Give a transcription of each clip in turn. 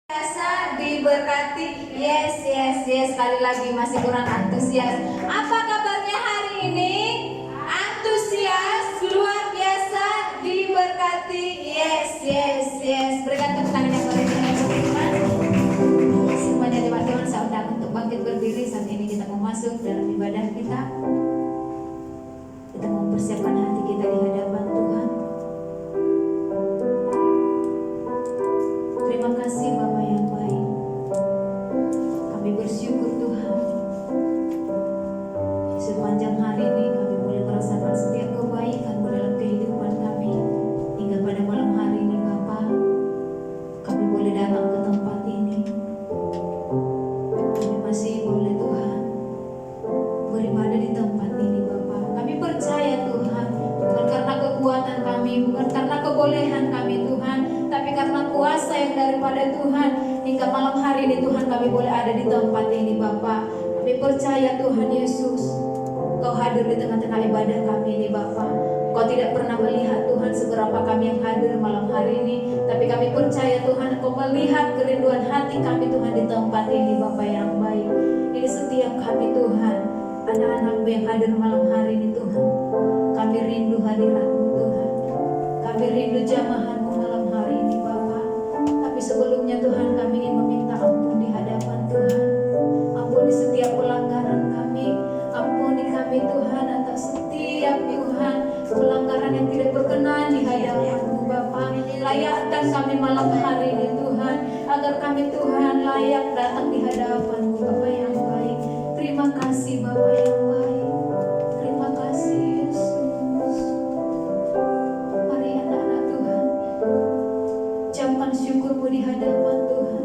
Biasa diberkati. Yes, yes, yes. Sekali lagi masih kurang antusias. Apa kabarnya hari ini? Antusias, luar biasa, diberkati. Yes, yes, yes. Berikan tepuk tangan yang meriah untuk Tuhan. Semuanya teman-teman saya undang untuk bangkit berdiri. Saat ini kita mau masuk dalam ibadah kita. Kita mau persiapkan hati kita di hadapan Tuhan. Terima kasih Bapa yang baik. Kami bersyukur Tuhan. Sepanjang hari ini kami boleh merasakan setiap kebaikan dalam kehidupan kami. Hingga pada malam hari ini Bapa, kami boleh datang ke tempat ini. Kami masih boleh Tuhan beribadah di tempat ini Bapa. Kami percaya Tuhan, bukan karena kekuatan kami, bukan karena kebolehan kami Tuhan, tapi karena kuasa yang daripada Tuhan. Hingga malam hari ini Tuhan kami boleh ada di tempat ini Bapa. Kami percaya Tuhan Yesus, Kau hadir di tengah-tengah ibadah kami ini Bapa. Kau tidak pernah melihat Tuhan seberapa kami yang hadir malam hari ini, tapi kami percaya Tuhan Kau melihat kerinduan hati kami Tuhan di tempat ini Bapa yang baik. Ini setiap kami Tuhan, anak-anak-Mu yang hadir malam hari ini Tuhan. Kami rindu hadirat-Mu Tuhan. Kami rindu jamahan-Mu malam hari ini Bapa. Tapi sebelumnya Tuhan kami ingin meminta ampun di hadapan Tuhan. Ampuni setiap pelanggaran kami. Ampuni kami Tuhan atas setiap Tuhan pelanggaran yang tidak berkenan di hadapan-Mu Bapa. Layakkan kami malam hari ini Tuhan, agar kami Tuhan layak datang di hadapan-Mu Bapa yang baik. Terima kasih Bapa yang baik. Terima kasih Yesus. Mari anak-anak Tuhan, ucapkan syukur-Mu di hadapan Tuhan.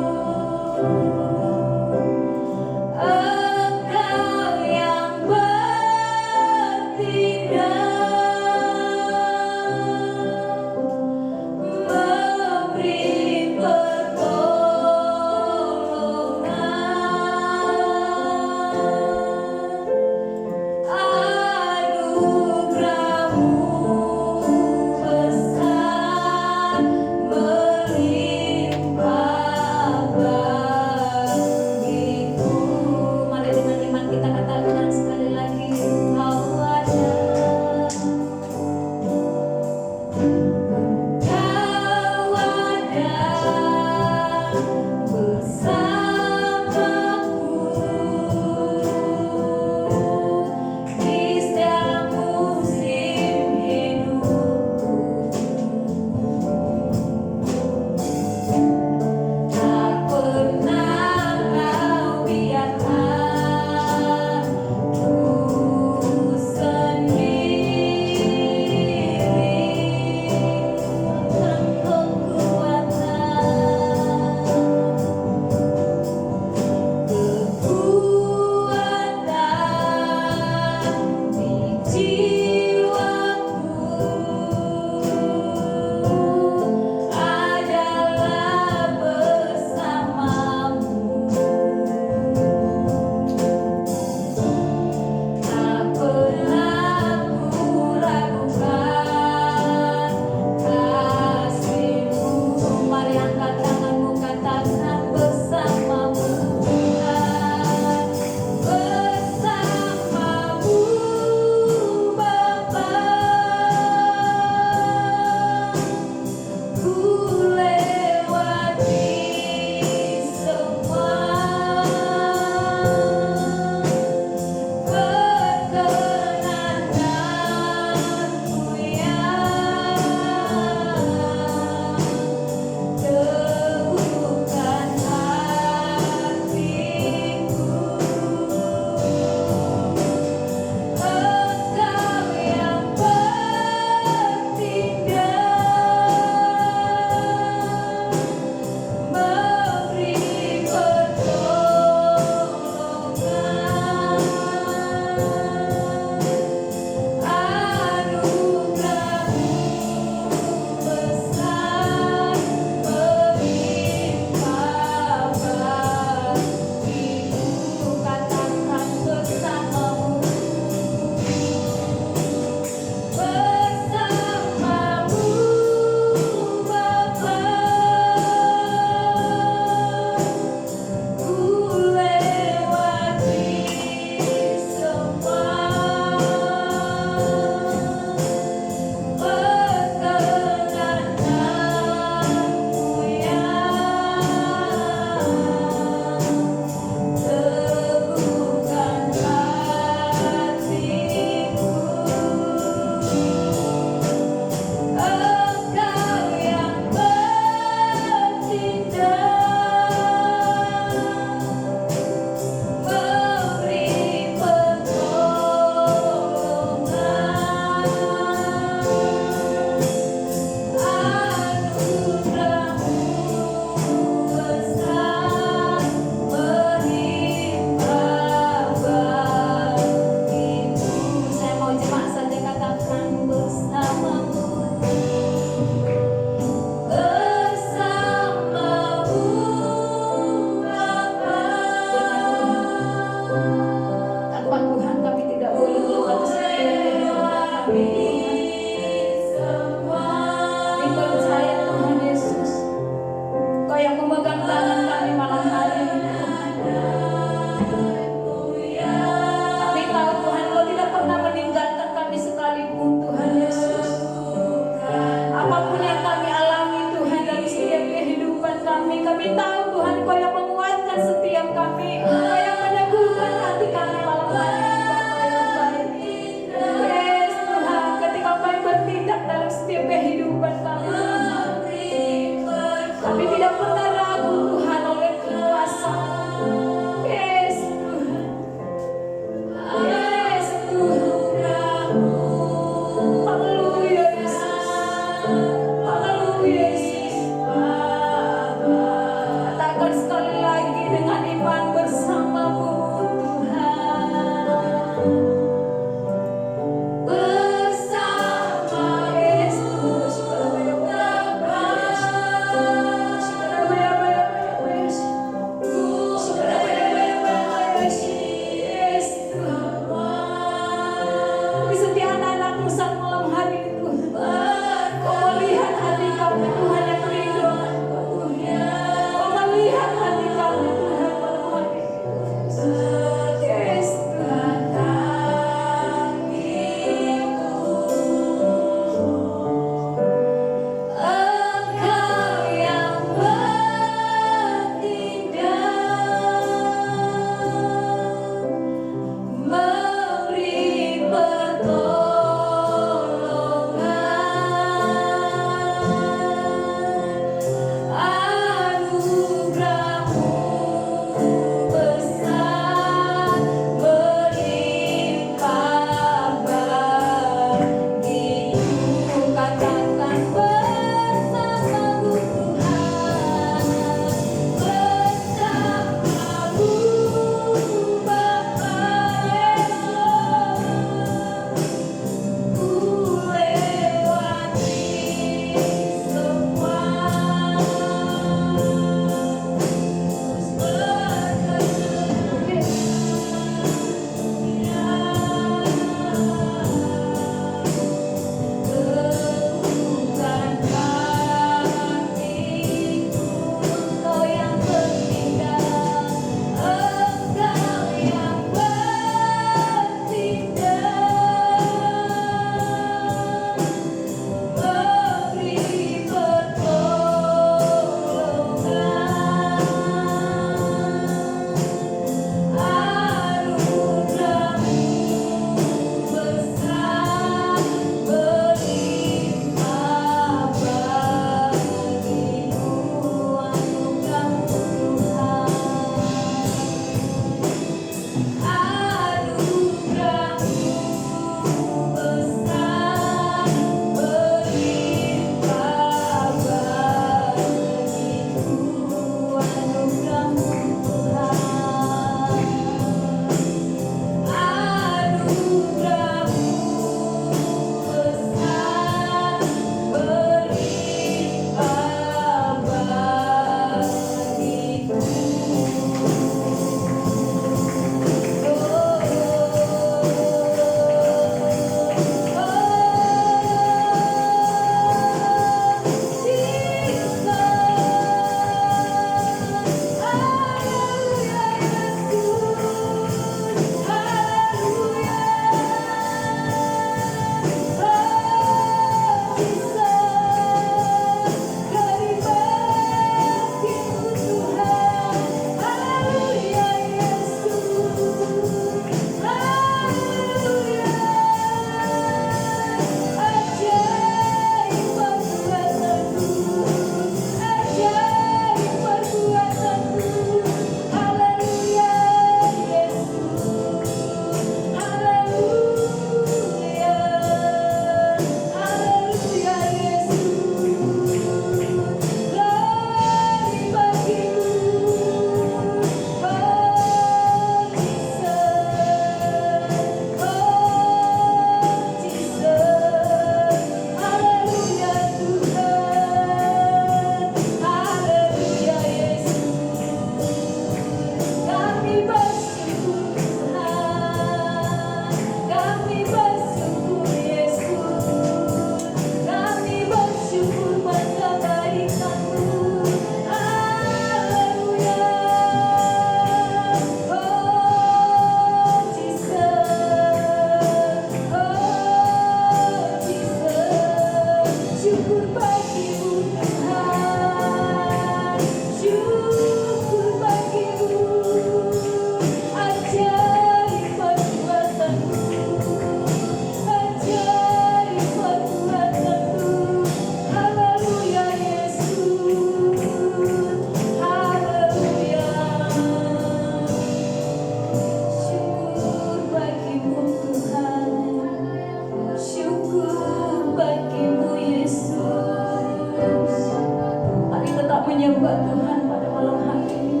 menyembah Tuhan pada malam hari ini.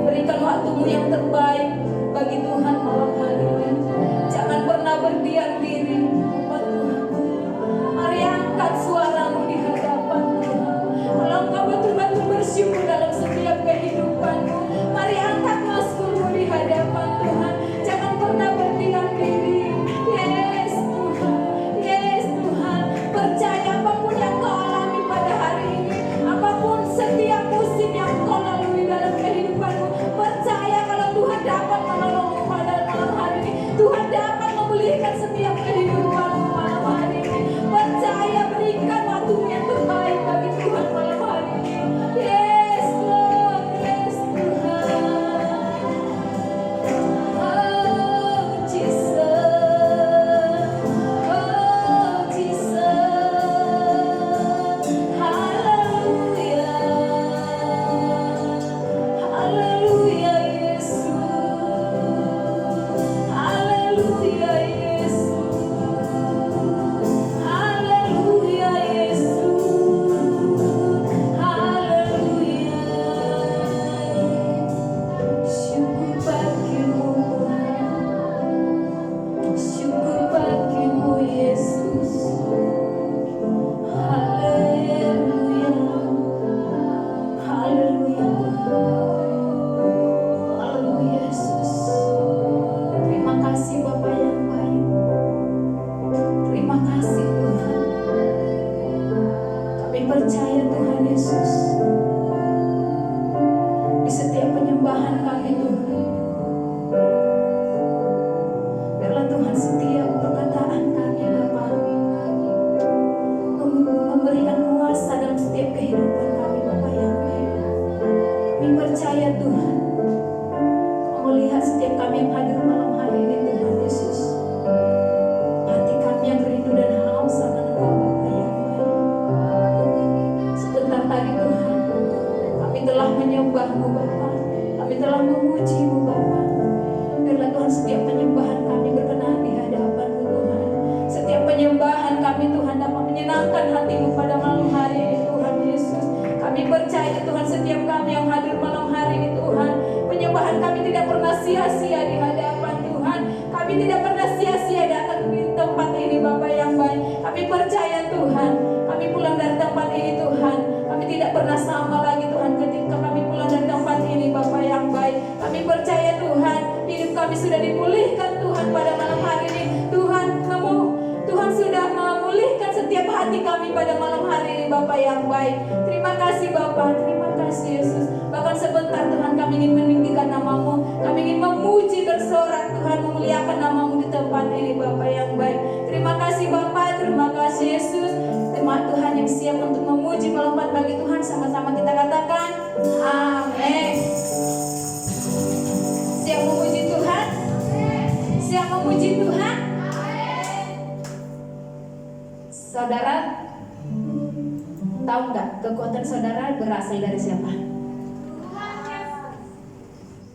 Berikan waktumu yang terbaik bagi Tuhan malam hari ini. Jangan pernah berdiam diri, oh Tuhan. Mari angkat suaramu di hadapan Tuhan. Kalau engkau betul-betul bersyukur dalam setiap kehidupanmu, mari angkat mazmurmu di hadapan Tuhan. Jangan pernah berdiam diri. Yes Tuhan, yes Tuhan. Percaya apapun yang kau alami pada hari ini, apapun setiap musim yang kau lalui dalam kehidupanmu, percaya kalau Tuhan dapat menolongmu pada malam hari ini. Tuhan dapat memulihkan setiap kehidupanmu malam hari ini. Percaya, berikan waktumu yang terbaik bagi Tuhan malam hari ini. Yes Lord, yes Tuhan. Oh Jesus, oh Jesus. Haleluya, haleluya Yesus, haleluya Yesus, haleluya Yesus, haleluya. Syukur bagimu Tuhan, syukur bagimu Yesus. Haleluya, haleluya Tuhan, haleluya Yesus. Terima kasih Bapa yang baik, terima kasih Tuhan. Kami percaya Tuhan Yesus, di setiap penyembahan kami Tuhan, biarlah Tuhan setiap perkataan kami Bapa memberikan kuasa dalam setiap kehidupan kami Bapa yang baik. Kami percaya Tuhan, Kau melihat setiap kami yang hadir malam hari ini Tuhan Yesus. Hati kami yang rindu dan haus akan Engkau Bapa yang baik. Sebentar tadi Tuhan, kami telah menyembah-Mu Bapa, kami telah memuji-Mu Bapa. Biarlah Tuhan setiap penyembahan kami berkenan di hadapan-Mu Tuhan. Setiap penyembahan kami Tuhan dapat menyenangkan hati-Mu pada malam hari ini Tuhan Yesus. Kami percaya Tuhan setiap kami yang hadir malam hari ini Tuhan, penyembahan kami tidak pernah sia-sia di hadapan Tuhan. Kami tidak pernah sia-sia datang di tempat ini Bapa yang baik. Kami percaya Tuhan, kami pulang dari tempat ini Tuhan, kami tidak pernah sama lagi Tuhan ketika kami pulang dari tempat ini Bapa yang baik. Kami percaya Tuhan, hidup kami sudah dipulihkan Tuhan pada malam hari ini. Tuhan sudah memulihkan setiap hati kami pada malam hari ini Bapa yang baik. Terima kasih Bapa, terima kasih Yesus. Bahkan sebentar Tuhan kami ingin meninggikan nama-Mu, kami ingin memuji bersorak Tuhan, memuliakan nama-Mu di tempat ini Bapa yang baik. Terima kasih Bapa, terima kasih Yesus. Terima Tuhan yang siap untuk memuji melompat bagi Tuhan. Sama-sama kita katakan amin. Siap memuji Tuhan? Siap memuji Tuhan? Saudara, tahu nggak kekuatan saudara berasal dari siapa?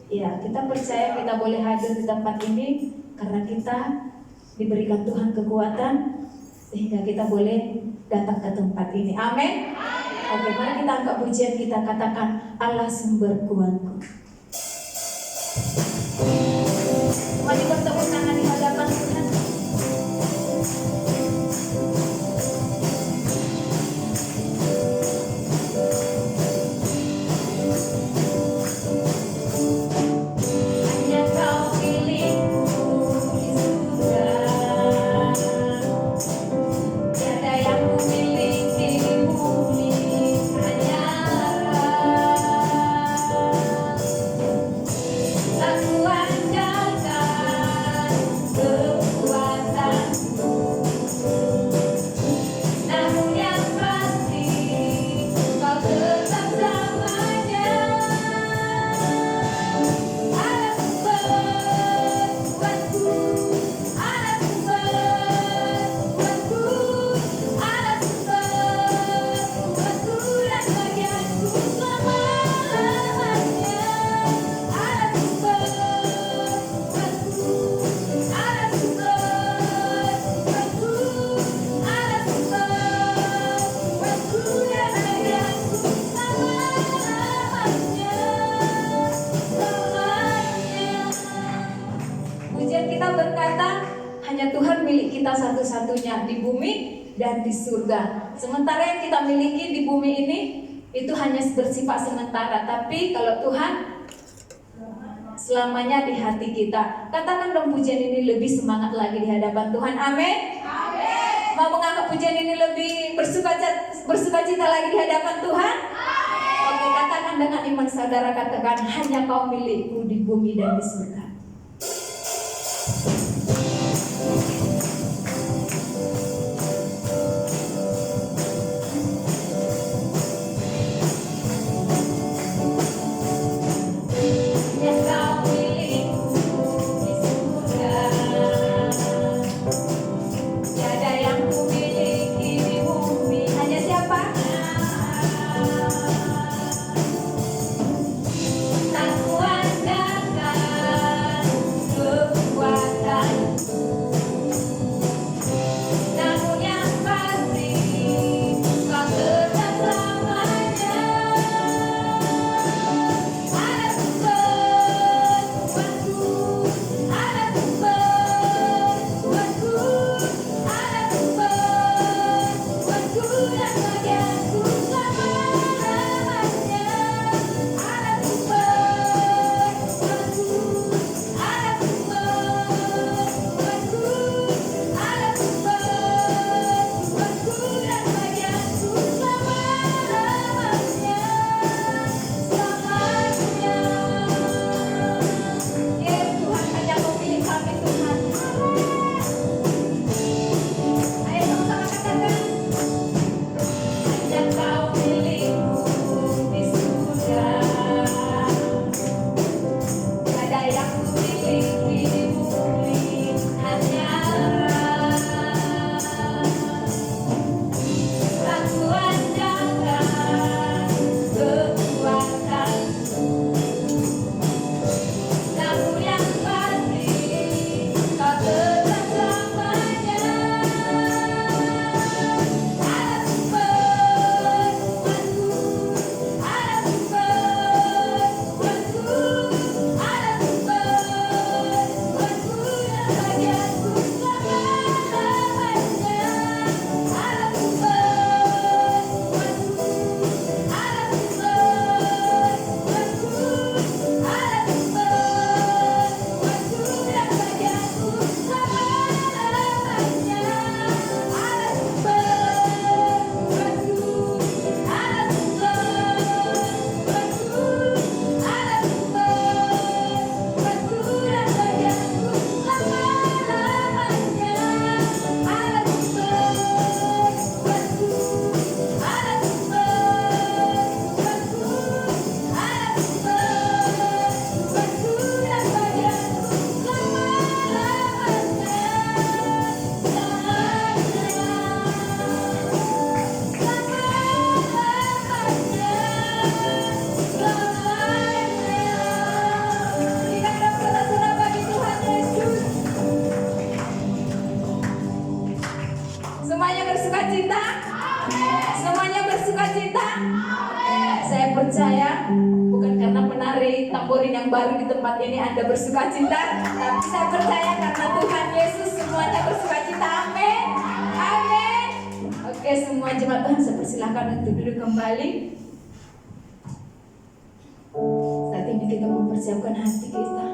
Ya, kita percaya kita boleh hadir di tempat ini karena kita diberikan Tuhan kekuatan sehingga kita boleh datang ke tempat ini. Amin. Oke, mari kita angkat pujian, kita katakan Allah sumber kuatku. Mari bertepuk tangan di hadapan Tuhan. Aku andalkan dan di surga. Sementara yang kita miliki di bumi ini itu hanya bersifat sementara, tapi kalau Tuhan selamanya di hati kita. Katakan dong pujian ini lebih semangat lagi di hadapan Tuhan. Amin. Amin. Mau mengangkat pujian ini lebih bersuka cita lagi di hadapan Tuhan? Amin. Oke, katakan dengan iman saudara, katakan hanya Kau milikku di bumi dan di surga. Percaya bukan karena menari tamborin yang baru di tempat ini Anda bersuka cita, tapi saya percaya karena Tuhan Yesus semuanya bersuka cita. Amin. Amin. Oke, semua jemaat Tuhan saya persilahkan untuk duduk kembali. Saat ini kita mempersiapkan hati kita.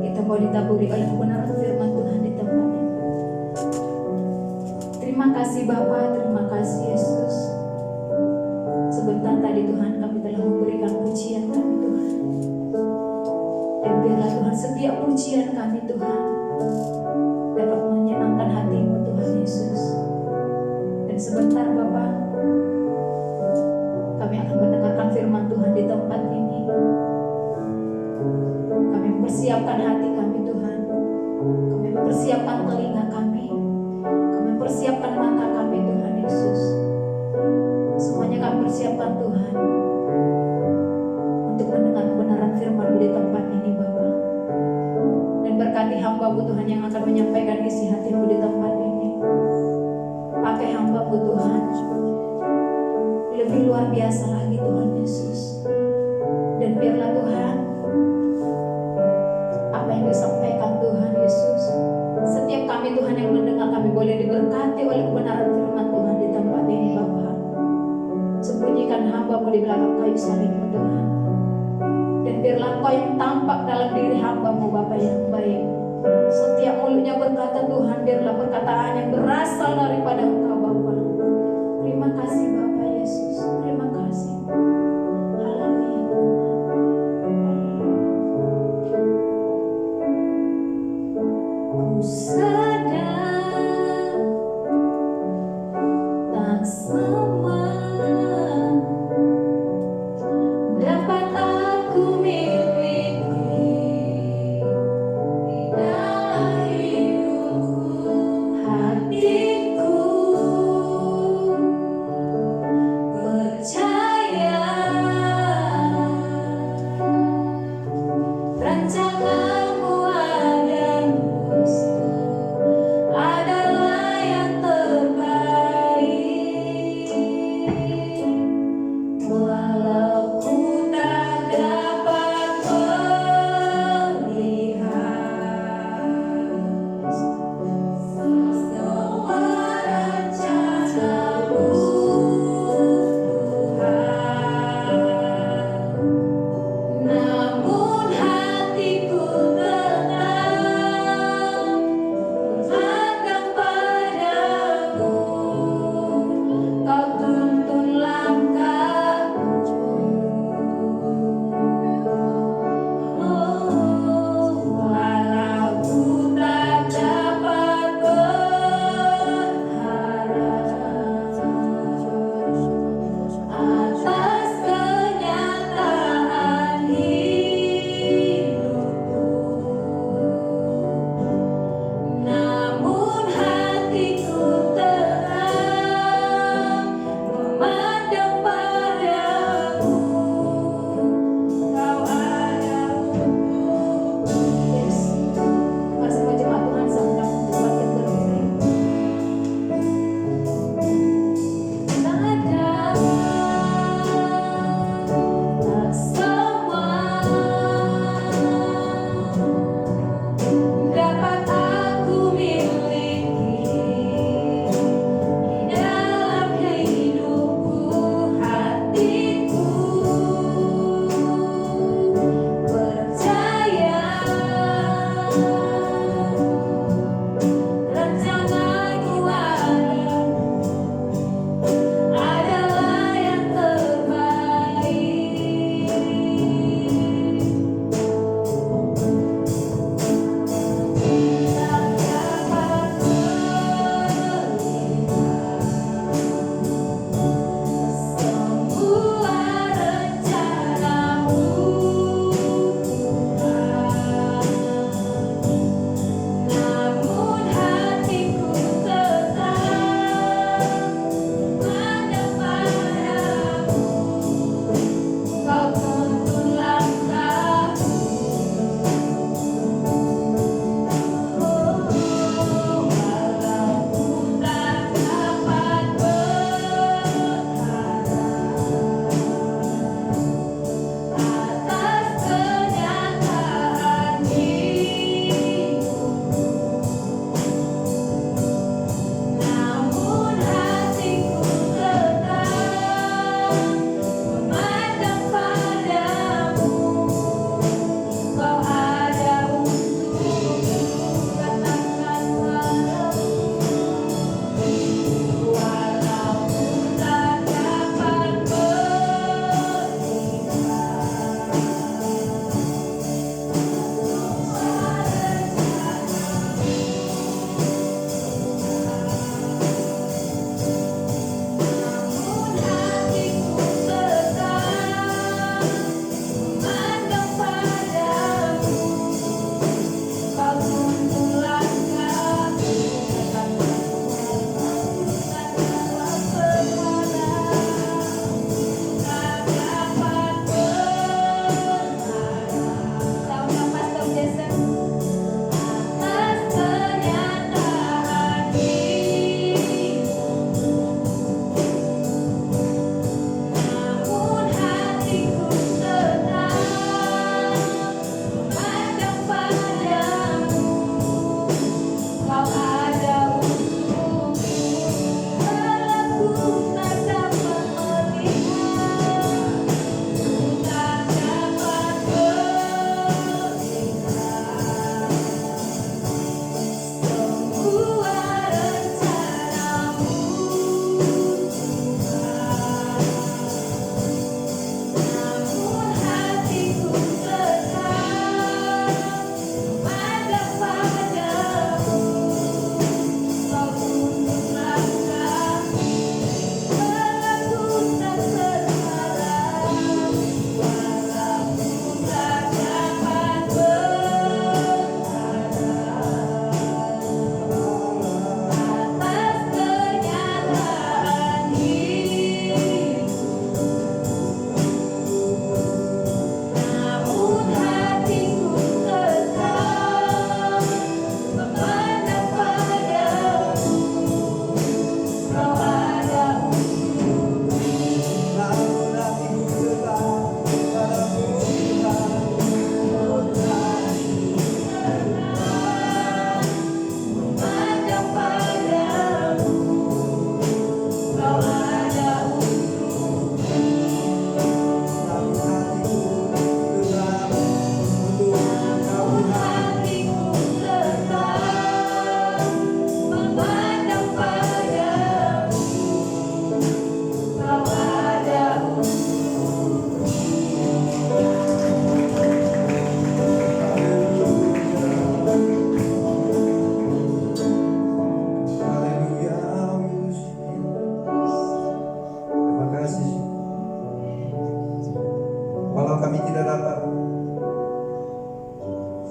Kita mau ditaburi oleh kebenaran firman Tuhan di tempat ini. Terima kasih Bapa, terima kasih Yesus. Sebentar tadi Tuhan kami telah memberikan pujian kami Tuhan. Dan biarlah Tuhan setiap pujian kami Tuhan dapat menyenangkan hati-Mu Tuhan Yesus. Dan sebentar Bapa, kami akan mendengarkan firman Tuhan di tempat ini. Kami mempersiapkan hati kami Tuhan. Kami mempersiapkan telinga kami. Kami mempersiapkan mata kami Tuhan Yesus. Semuanya kami persiapkan Tuhan untuk mendengar kebenaran firman-Mu di tempat ini Bapa. Dan berkati hamba-Mu Tuhan yang akan menyampaikan isi hati-Mu di tempat ini. Pakai hamba-Mu Tuhan lebih luar biasa lagi Tuhan Yesus. Dan biarlah Tuhan apa yang disampaikan Tuhan Yesus, setiap kami Tuhan yang mendengar kami boleh boleh diberkati oleh kebenaran firman Tuhan di tempat ini Bapa. Sembunyikan hamba-Mu di belakang kayu salib-Mu Tuhan. Dan biarlah Engkau yang tampak dalam diri hamba-Mu Bapa yang baik. Setiap mulutnya berkata Tuhan, biarlah perkataan yang berasal daripada Engkau Bapa. Terima kasih Bapa Yesus, terima kasih. Haleluya Tuhan. Ku sadar tak semua dapat aku miliki di dalam hidupku, hatiku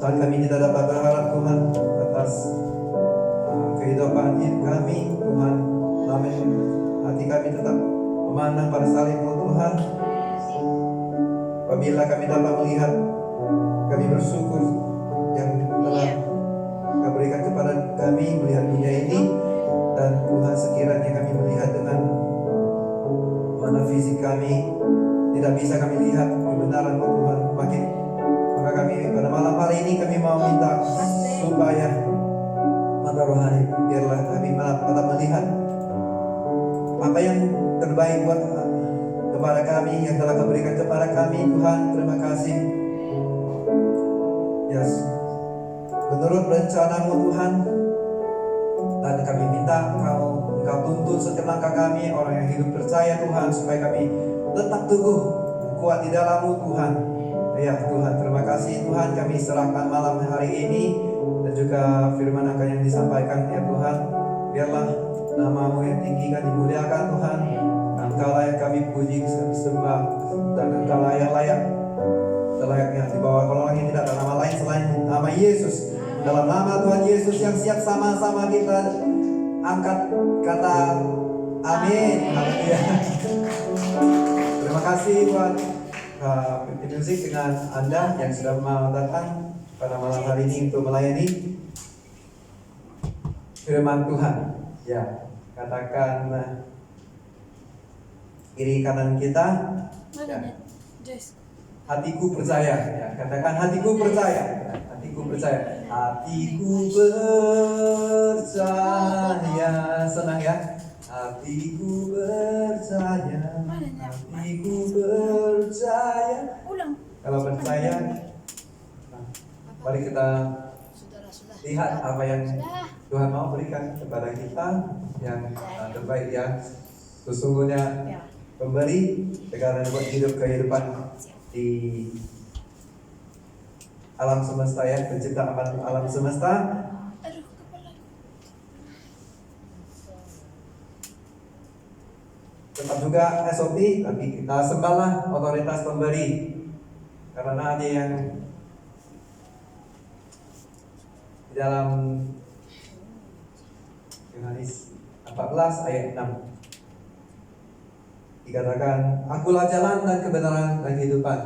Saat kami tidak dapat berharap Tuhan atas kehidupan hidup kami, Tuhan, namun hati kami tetap memandang pada salib-Mu Tuhan. Apabila kami dapat melihat, kami bersyukur yang telah Kau berikan kepada kami melihat dunia ini, dan Tuhan sekiranya kami melihat dengan mana fisik kami tidak bisa kami lihat kebenaran Tuhan, maka kami pada malam hari ini kami mau minta supaya mata rohani biarlah kami dapat melihat apa yang terbaik buat kepada kami yang telah Kau berikan kepada kami. Tuhan, terima kasih. Yes. Menurut rencana-Mu Tuhan, dan kami minta Engkau tuntun setiap langkah kami, orang yang hidup percaya Tuhan, supaya kami tetap teguh, kuat di dalam-Mu Tuhan. Ya Tuhan, terima kasih Tuhan, kami serahkan malam hari ini dan juga firman Engkau yang disampaikan ya Tuhan. Biarlah nama-Mu yang tinggi kan dimuliakan Tuhan. Engkau layak kami puji, sembah, dan Engkau layak selayaknya di bawah kolong yang tidak ada nama lain selain nama Yesus. Dalam nama Tuhan Yesus yang siap sama-sama kita angkat kata amin. Haleluya. Terima kasih buat musik dengan Anda yang sudah mau datang pada malam hari ini untuk melayani firman Tuhan. Ya, katakan kiri kanan kita. Ya. Hatiku percaya, ya, katakan hatiku percaya, ya, hatiku percaya, hatiku percaya, senang ya, hatiku percaya, hatiku percaya. Kalau percaya, mari kita lihat apa yang Tuhan mau berikan kepada kita yang terbaik ya. Sesungguhnya pemberi segala buat hidup kehidupan di alam semesta ya, pencipta alam semesta. Tetap juga SOP, tapi kita sembahlah otoritas pemberi, karena ada yang di dalam Yohanes 14 ayat 6 dikatakan, akulah jalan dan kebenaran dan kehidupan.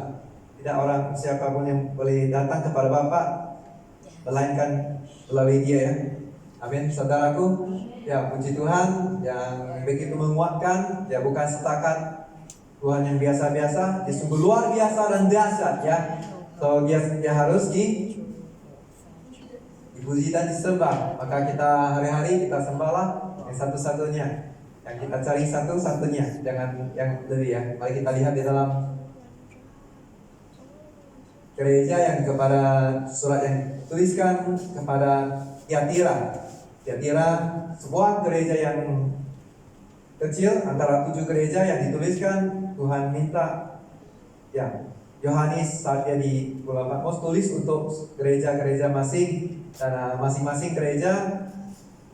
Tidak orang siapapun yang boleh datang kepada Bapa melainkan melalui Dia ya. Amin, saudaraku. Ya, puji Tuhan yang begitu menguatkan. Ya, bukan setakat Tuhan yang biasa-biasa, dia sungguh luar biasa dan dahsyat ya. So dia harus dipuji dan disembah. Maka kita hari-hari kita sembahlah yang satu-satunya. Yang kita cari satu-satunya, jangan yang lebih ya. Mari kita lihat di dalam gereja yang kepada surat yang tuliskan kepada Tiatira. Tiatira sebuah gereja yang kecil antara 7 gereja yang dituliskan. Tuhan minta ya, Yohanes saat dia di Pulau Patmos tulis untuk gereja-gereja masing-masing gereja.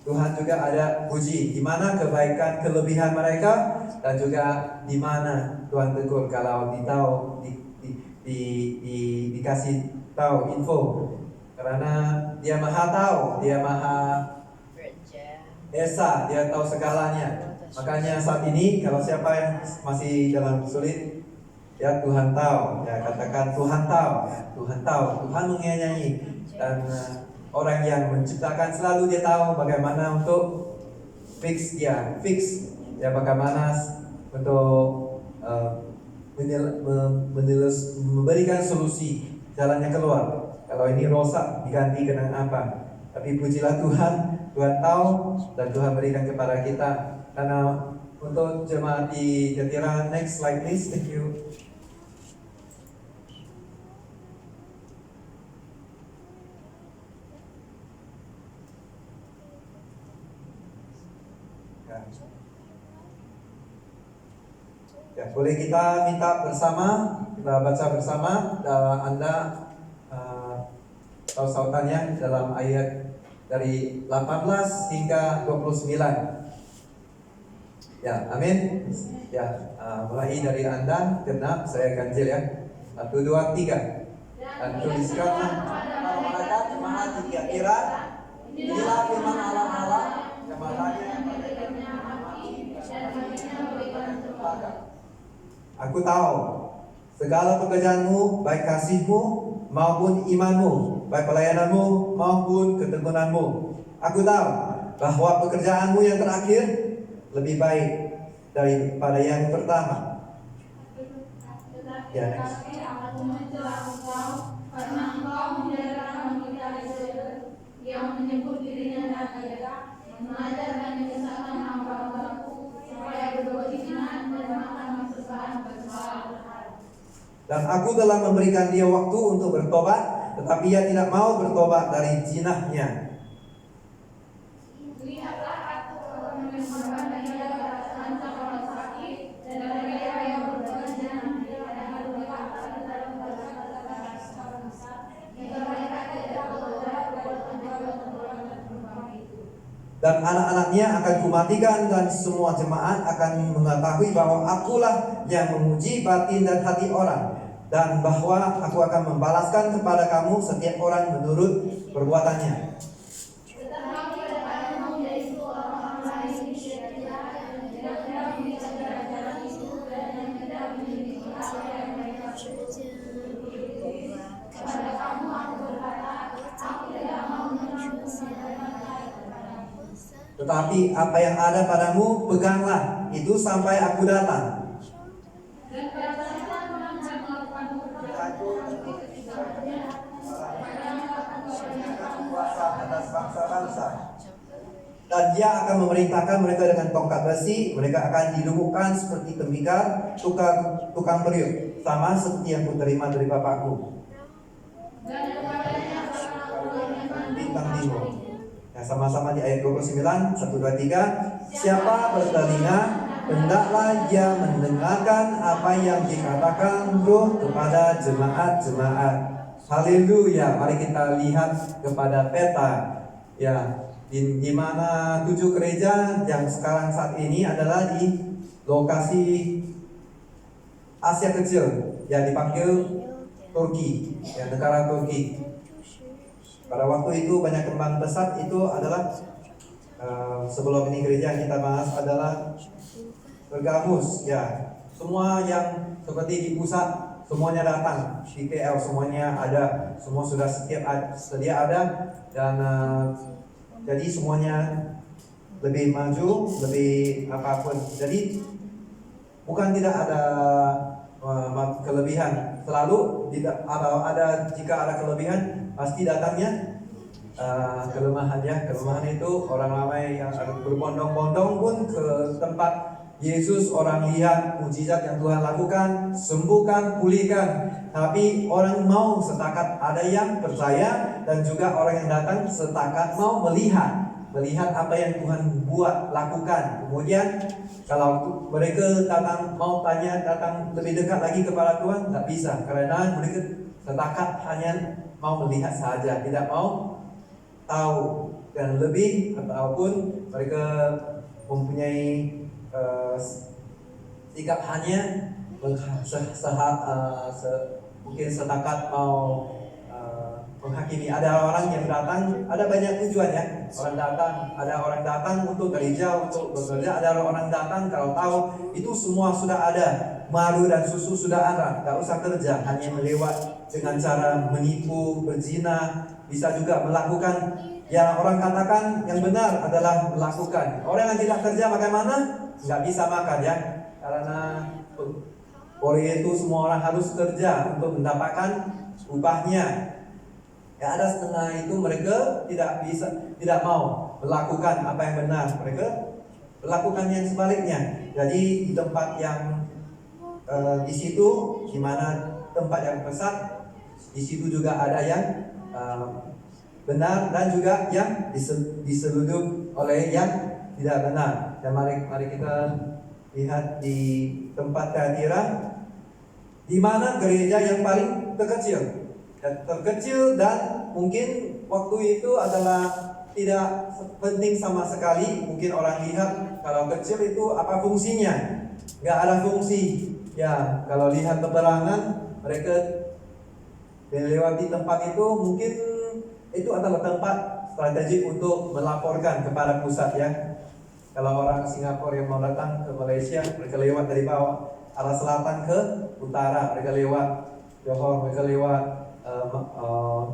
Tuhan juga ada puji di mana kebaikan kelebihan mereka, dan juga di mana Tuhan tegur kalau dikasih tahu info, karena Dia maha tahu, Dia maha esa, Dia tahu segalanya. Makanya saat ini kalau siapa yang masih dalam sulit, ya Tuhan tahu, ya katakan Tuhan tahu, ya, Tuhan tahu, Tuhan menyayangi. Dan orang yang menciptakan selalu Dia tahu bagaimana untuk fix ya bagaimana untuk memberikan solusi jalannya keluar. Kalau ini rusak diganti dengan apa? Tapi pujilah Tuhan, Tuhan tahu dan Tuhan berikan kepada kita. Karena untuk jemaat di Jatira, next slide please, thank you. Ya, boleh kita minta bersama, kita baca bersama. Anda tahu sautannya dalam ayat dari 18 hingga 29. Ya, amin. Ya, mulai dari Anda, genap, saya ganjil ya. 1, 2, 3. Dan tuliskanlah di pikiran. Inilah firman Allah yang matanya Aku tahu segala pekerjaanmu, baik kasihmu maupun imanmu, baik pelayananmu maupun ketekunanmu. Aku tahu bahwa pekerjaanmu yang terakhir lebih baik daripada yang pertama. Ya, next. Karena engkau menjadikan kita yang menyebut dirinya nabi, mengajarkan kesalahan hamba-hambaku supaya berbuat zina dan makan persembahan berhala. Dan aku telah memberikan dia waktu untuk bertobat, tetapi ia tidak mau bertobat dari zinahnya. Lihatlah aku akan menyembuhkan dia perasaan orang sakit dan dari dia yang berbuat zina dan berbuat dalam kata-kata jika mereka tidak bertobat Dan anak-anaknya akan kumatikan, dan semua jemaat akan mengetahui bahwa akulah yang menguji batin dan hati orang, dan bahwa aku akan membalaskan kepada kamu setiap orang menurut perbuatannya. Tetapi apa yang ada padamu, peganglah itu sampai aku datang. Dan dia akan memerintahkan mereka dengan tongkat besi. Mereka akan dilumpuhkan seperti tembikar tukang periuk, sama seperti yang kuterima dari Bapakku. Bintang timur. Nah, sama-sama di ayat 29, 1, 2, 3. Siapa bertelinga, hendaklah ia mendengarkan apa yang dikatakan Roh kepada jemaat-jemaat. Haleluya. Mari kita lihat kepada peta. Ya, di mana 7 gereja yang sekarang saat ini adalah di lokasi Asia Kecil, yang dipanggil Turki, ya, negara Turki. Pada waktu itu banyak kembang pesat itu adalah sebelum ini gereja yang kita bahas adalah Pergamus, ya. Semua yang seperti di pusat semuanya datang, di PL semuanya ada, semua sudah sedia ada, dan jadi semuanya lebih maju, lebih apapun. Jadi bukan tidak ada kelebihan, selalu tidak ada jika ada kelebihan pasti datangnya kelemahan, ya. Kelemahan itu orang ramai yang berbondong-bondong pun ke tempat Yesus, orang lihat mujizat yang Tuhan lakukan, sembuhkan, pulihkan. Tapi orang mau setakat ada yang percaya, dan juga orang yang datang setakat mau melihat apa yang Tuhan buat, lakukan. Kemudian kalau mereka mau datang lebih dekat lagi kepada Tuhan, tidak bisa, karena mereka setakat hanya mau melihat saja, tidak mau tahu dan lebih, ataupun mereka mempunyai sikap hanya mungkin setakat mau menghakimi. Ada orang yang datang, ada banyak tujuan, ya. Ada orang datang untuk gereja, untuk bekerja. Ada orang datang kalau tahu itu semua sudah ada, malu dan susu sudah ada, tak usah kerja, hanya melewat dengan cara menipu, berzina, bisa juga melakukan yang orang katakan yang benar adalah melakukan. Orang yang tidak kerja bagaimana? Nggak bisa makan, ya, karena oleh itu semua orang harus kerja untuk mendapatkan upahnya. Ya, ada setengah itu mereka tidak mau melakukan apa yang benar, mereka melakukan yang sebaliknya. Jadi di tempat yang di situ, di mana tempat yang pesat, di situ juga ada yang benar dan juga yang diseludup oleh yang tidak benar. Dan mari kita lihat di tempat Thyatira, di mana gereja yang paling terkecil dan mungkin waktu itu adalah tidak penting sama sekali. Mungkin orang lihat kalau kecil itu apa fungsinya? Nggak ada fungsi. Ya, kalau lihat peperangan mereka melewati tempat itu mungkin itu adalah tempat strategi untuk melaporkan kepada pusat ya. Kalau orang Singapura yang mau datang ke Malaysia, mereka lewat dari bawah arah selatan ke utara, mereka lewat Johor, mereka lewat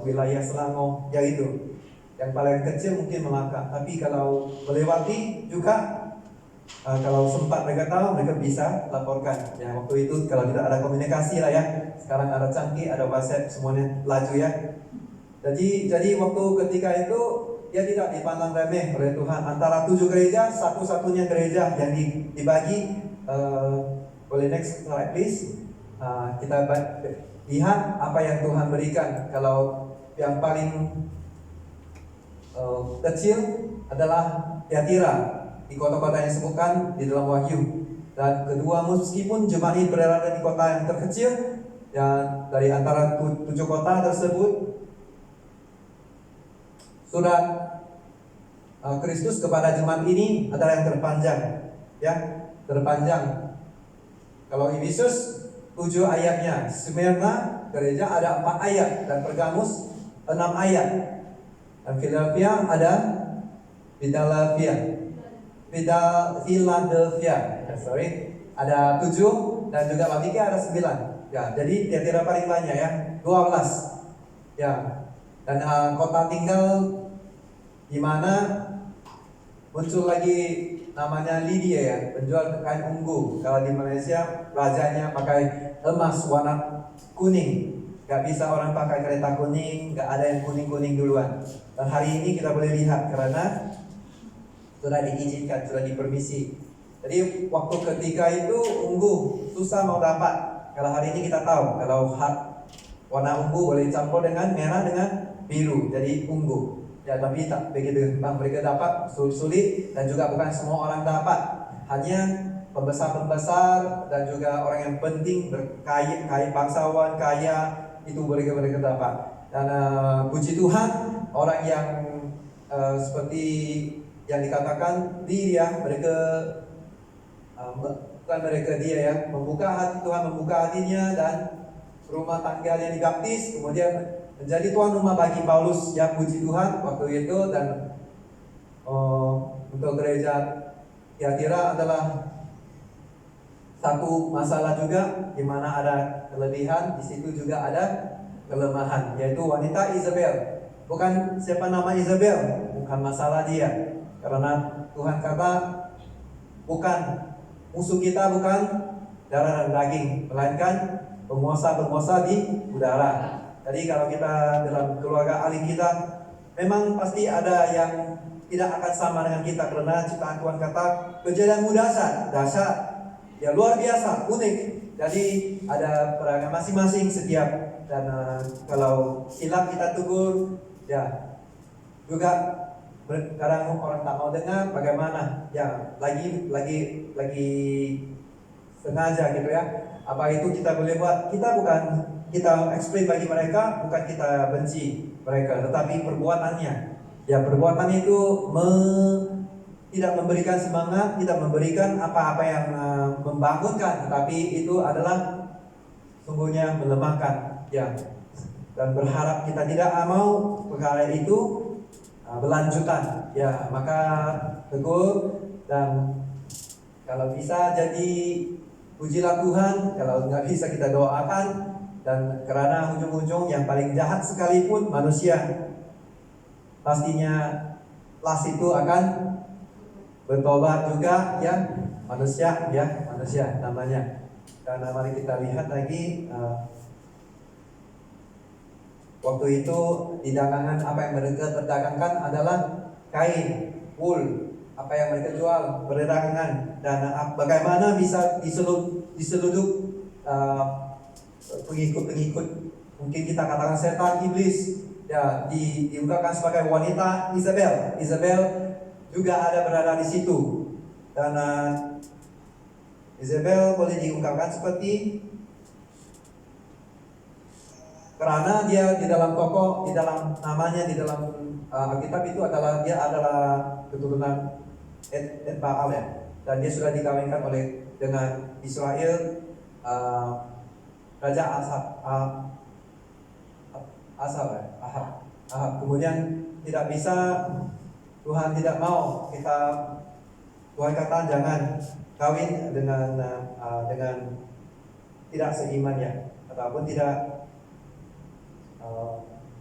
wilayah Selangor, ya itu. Yang paling kecil mungkin Melaka, tapi kalau melewati juga kalau sempat mereka tahu, mereka bisa laporkan. Ya waktu itu kalau tidak ada komunikasi lah ya. Sekarang ada canggih, ada WhatsApp, semuanya laju ya. Jadi waktu ketika itu dia tidak dipandang remeh oleh Tuhan. Antara 7 gereja, satu-satunya gereja yang dibagi. Boleh next slide please. Kita lihat apa yang Tuhan berikan. Kalau yang paling kecil adalah Tiatira di kota-kota yang disebutkan di dalam Wahyu. Dan kedua, meskipun jemaat ini berada di kota yang terkecil, dan dari antara 7 kota tersebut, surat Kristus kepada jemaat ini adalah yang terpanjang, ya, terpanjang. Kalau Efesus 7 ayatnya, Smyrna gereja ada 4 ayat, dan Pergamus 6 ayat, dan Philadelphia ada ada 7, dan juga Laodikia ada 9. Ya, jadi Tiatira paling banyak ya, 12. Ya. Dan kota tinggal di mana muncul lagi namanya Lydia ya, penjual kain ungu. Kalau di Malaysia rajanya pakai emas warna kuning. Gak bisa orang pakai kereta kuning, gak ada yang kuning-kuning duluan. Dan hari ini kita boleh lihat karena sudah diizinkan, sudah dipermisi. Jadi waktu ketika itu ungu susah mau dapat. Kalau hari ini kita tahu kalau warna ungu boleh campur dengan merah dengan biru, jadi ungu. Ya tapi tak begitu mereka dapat sulit, dan juga bukan semua orang dapat. Hanya pembesar-pembesar dan juga orang yang penting berkaya, bangsawan kaya itu mereka dapat. Dan puji Tuhan, orang yang seperti yang dikatakan dia, mereka bukan mereka dia ya, membuka hati, Tuhan membuka hatinya, dan rumah tangga yang dibaptis, kemudian menjadi tuan rumah bagi Paulus. Ya puji Tuhan waktu itu. Dan untuk gereja Tiatira adalah satu masalah juga, di mana ada kelebihan, di situ juga ada kelemahan, yaitu wanita Isabel. Bukan siapa nama Isabel, bukan masalah dia, karena Tuhan kata bukan musuh kita, bukan darah dan daging, melainkan penguasa-penguasa di udara. Jadi kalau kita dalam keluarga ahli kita, memang pasti ada yang tidak akan sama dengan kita, karena ciptaan Tuhan kata kejadianmu dahsyat, ya luar biasa, unik. Jadi ada peragam masing-masing setiap. Dan kalau silap kita tegur, ya juga kadang orang tak mau dengar, bagaimana? Ya lagi sengaja gitu ya. Apa itu kita boleh buat? Kita explain bagi mereka, bukan kita benci mereka, tetapi perbuatannya. Ya perbuatan itu tidak memberikan semangat, tidak memberikan apa-apa yang membangunkan, tetapi itu adalah sungguhnya melemahkan. Ya, dan berharap kita tidak mau perkara itu berlanjutan. Ya, maka tegur, dan kalau bisa jadi pujilah Tuhan, kalau nggak bisa kita doakan. Dan karena ujung-ujung yang paling jahat sekalipun manusia, pastinya las itu akan bertobat juga ya, manusia namanya. Dan mari kita lihat lagi waktu itu di dagangan, apa yang mereka perdagangkan adalah kain, wool, apa yang mereka jual berdagangan. Dan bagaimana bisa diseluduk pengikut-pengikut, mungkin kita katakan setan, iblis, ya diungkapkan sebagai wanita Isabel juga ada berada di situ. Dan Isabel boleh diungkapkan seperti, karena dia di dalam tokoh, di dalam namanya, di dalam Alkitab itu adalah dia adalah keturunan Baal ya, dan dia sudah dikawinkan dengan Israel, Raja Ahab. Kemudian tidak bisa, Tuhan tidak mau kita, Tuhan kata jangan kawin dengan tidak seiman ya, ataupun tidak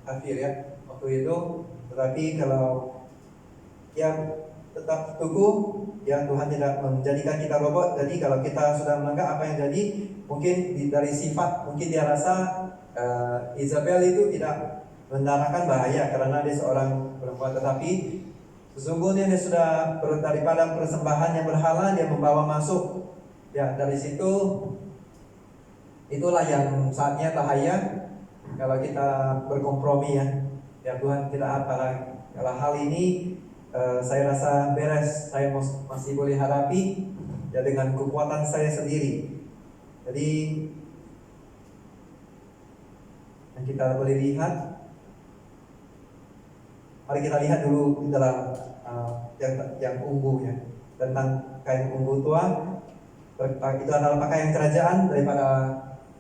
kafir ya waktu itu. Tetapi kalau yang tetap teguh ya, Tuhan tidak menjadikan kita robot. Jadi kalau kita sudah melanggar, apa yang jadi mungkin dari sifat, mungkin dia rasa Isabel itu tidak mendatangkan bahaya karena dia seorang perempuan, tetapi sesungguhnya dia sudah daripada persembahan yang berhala dia membawa masuk ya. Dari situ itulah yang saatnya bahaya kalau kita berkompromi ya. Ya Tuhan, kita kalau hal ini saya rasa beres, saya masih boleh hadapi ya dengan kekuatan saya sendiri. Jadi yang kita boleh lihat, mari kita lihat dulu di dalam yang ungu ya, tentang kain ungu tua. Itu adalah pakaian kerajaan daripada,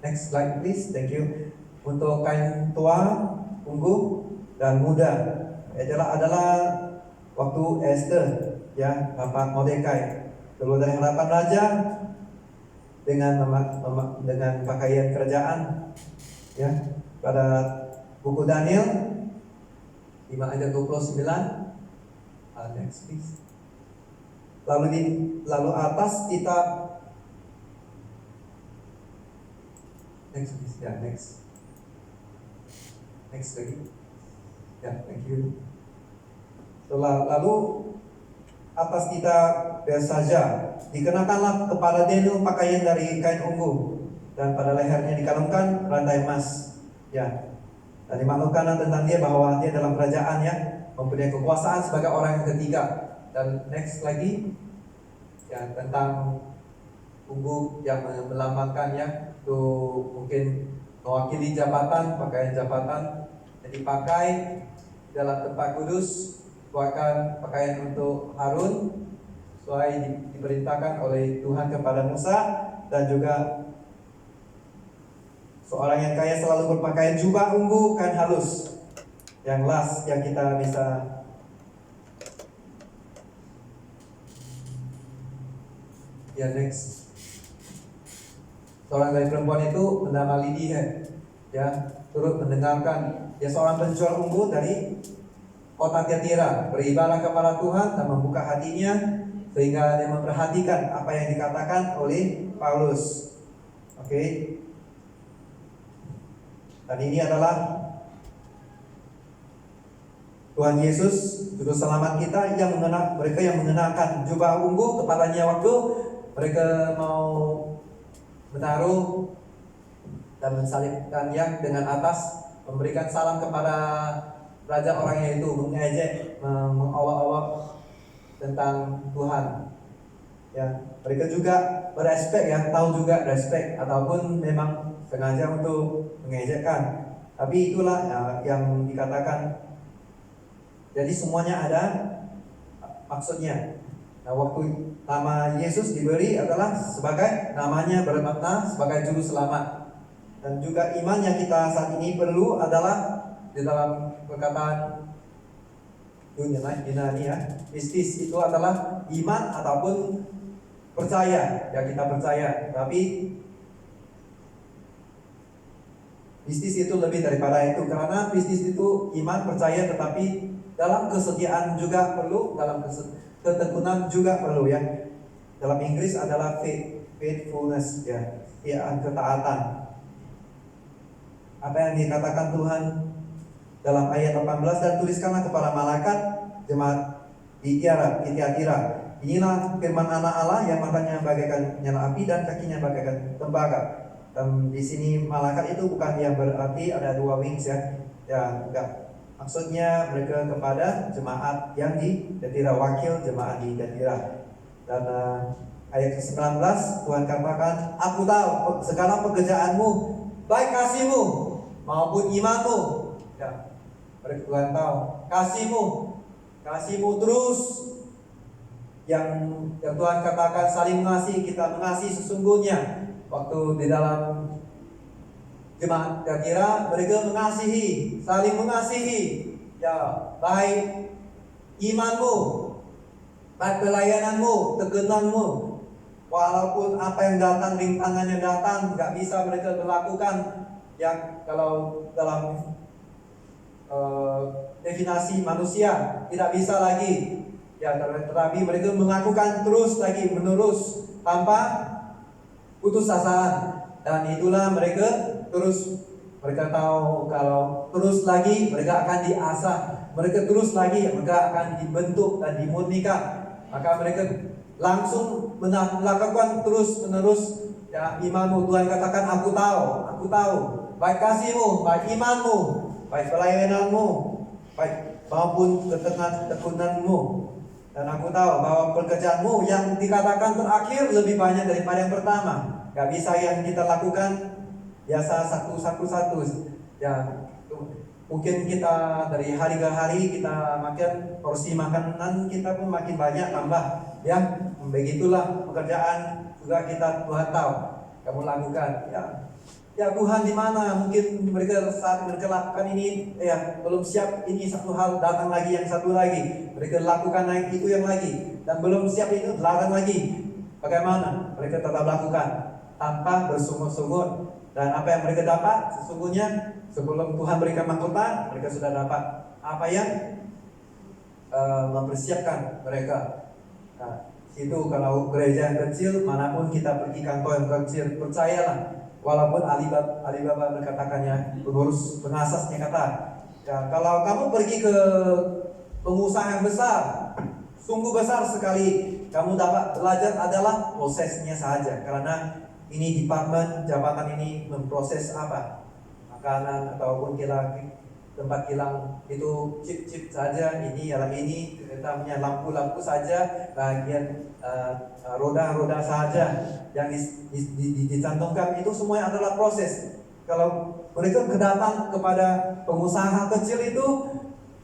next slide please, thank you. Untuk kain tua, ungu dan muda adalah waktu Esther ya, Bapak Mordekai keluar dari hadapan raja dengan pakaian kerajaan ya. Pada buku Daniel 5 ayat 29, next please. Lalu atas kitab, next please ya, next lagi ya, thank you. Lalu atas kita saja dikenakanlah kepada Daniel pakaian dari kain ungu, dan pada lehernya dikalungkan rantai emas ya. Dan dimaklumkan tentang dia bahwa dia dalam kerajaan ya, mempunyai kekuasaan sebagai orang yang ketiga. Dan next lagi ya, tentang ungu yang melambangkannya itu mungkin mewakili jabatan, pakaian jabatan yang dipakai dalam tempat kudus, bahkan pakaian untuk Harun sesuai diperintahkan oleh Tuhan kepada Musa. Dan juga seorang yang kaya selalu berpakaian jubah ungu kain halus. Yang last yang kita bisa ya, next. Seorang dari perempuan itu bernama Lydia ya, turut mendengarkan. Dia seorang penjual ungu dari kota Tiatira, beribadah kepada Tuhan dan membuka hatinya sehingga dia memperhatikan apa yang dikatakan oleh Paulus. Oke. Dan ini adalah Tuhan Yesus, juru selamat kita, mereka yang mengenakan jubah ungu kepalanya waktu mereka mau menaruh dan mensalibkannya dengan atas, memberikan salam kepada raja orangnya itu, mengejek, mengawak-awak tentang Tuhan. Ya, mereka juga berespek ya, tahu juga respek ataupun memang sengaja untuk mengejekkan. Tapi itulah ya, yang dikatakan. Jadi semuanya ada maksudnya. Nah, waktu nama Yesus diberi adalah sebagai, namanya bermakna sebagai juru selamat. Dan juga iman yang kita saat ini perlu adalah di dalam perkataan Yunani ya, pistis itu adalah iman ataupun percaya, ya kita percaya. Tapi pistis itu lebih daripada itu, karena pistis itu iman percaya, tetapi dalam kesetiaan juga perlu, dalam ketekunan juga perlu ya. Dalam Inggris adalah faithfulness ya, ketaatan. Apa yang dikatakan Tuhan dalam ayat 18, dan tuliskanlah kepada malaikat jemaat di Tiatira, inilah firman anak Allah yang matanya bagaikan nyala api dan kakinya bagaikan tembaga. Dan di sini malaikat itu bukan yang berarti ada dua wings ya, enggak. Maksudnya mereka kepada jemaat yang di Tiatira, wakil jemaat di Tiatira. Dan ayat ke-19 Tuhan katakan, aku tahu segala pekerjaanmu, baik kasihmu maupun imanmu. Ya, Tuhan tahu kasihmu terus yang Tuhan katakan saling mengasihi, kita mengasihi sesungguhnya. Waktu di dalam jemaat Tiatira mereka mengasihi, saling mengasihi. ya baik imanmu, baik pelayananmu, tekenanmu, walaupun apa yang datang, rintangannya datang, nggak bisa mereka melakukan yang kalau dalam definisi manusia tidak bisa lagi. Ya, tetapi mereka melakukan terus lagi menerus tanpa putus asa, dan itulah mereka tahu kalau terus lagi mereka akan diasah, mereka terus lagi mereka akan dibentuk dan dimurnikan, maka mereka langsung melakukan terus menerus. Ya, imanmu, Tuhan katakan aku tahu, baik kasihmu, baik imanmu, baik pelayananmu, baik maupun ketekunanmu, dan aku tahu bahwa pekerjaanmu yang dikatakan terakhir lebih banyak daripada yang pertama. Gak bisa yang kita lakukan biasa satu. Ya, mungkin kita dari hari ke hari kita makan porsi makanan kita pun makin banyak tambah. Ya, begitulah pekerjaan juga kita, Tuhan tahu kamu lakukan. Ya Tuhan, di mana mungkin mereka saat mereka lakukan ini, ya belum siap, ini satu hal, datang lagi yang satu lagi, mereka lakukan naik itu yang lagi, dan belum siap itu larang lagi. Bagaimana mereka tetap lakukan tanpa bersungut-sungut, dan apa yang mereka dapat sesungguhnya sebelum Tuhan berikan mahkota, mereka sudah dapat apa yang mempersiapkan mereka. Nah, itu kalau gereja yang kecil, manapun kita pergi kantor yang kecil, percayalah, walaupun Alibaba berkatakannya, pengurus pengasasnya kata, ya kalau kamu pergi ke pengusaha yang besar, sungguh besar sekali, kamu dapat belajar adalah prosesnya saja, karena ini departemen jabatan ini memproses apa, makanan ataupun tempat kilang itu chip saja, ini kita punya lampu saja, bagian roda saja yang dicantumkan, itu semuanya adalah proses. Kalau mereka kedatang kepada pengusaha kecil itu,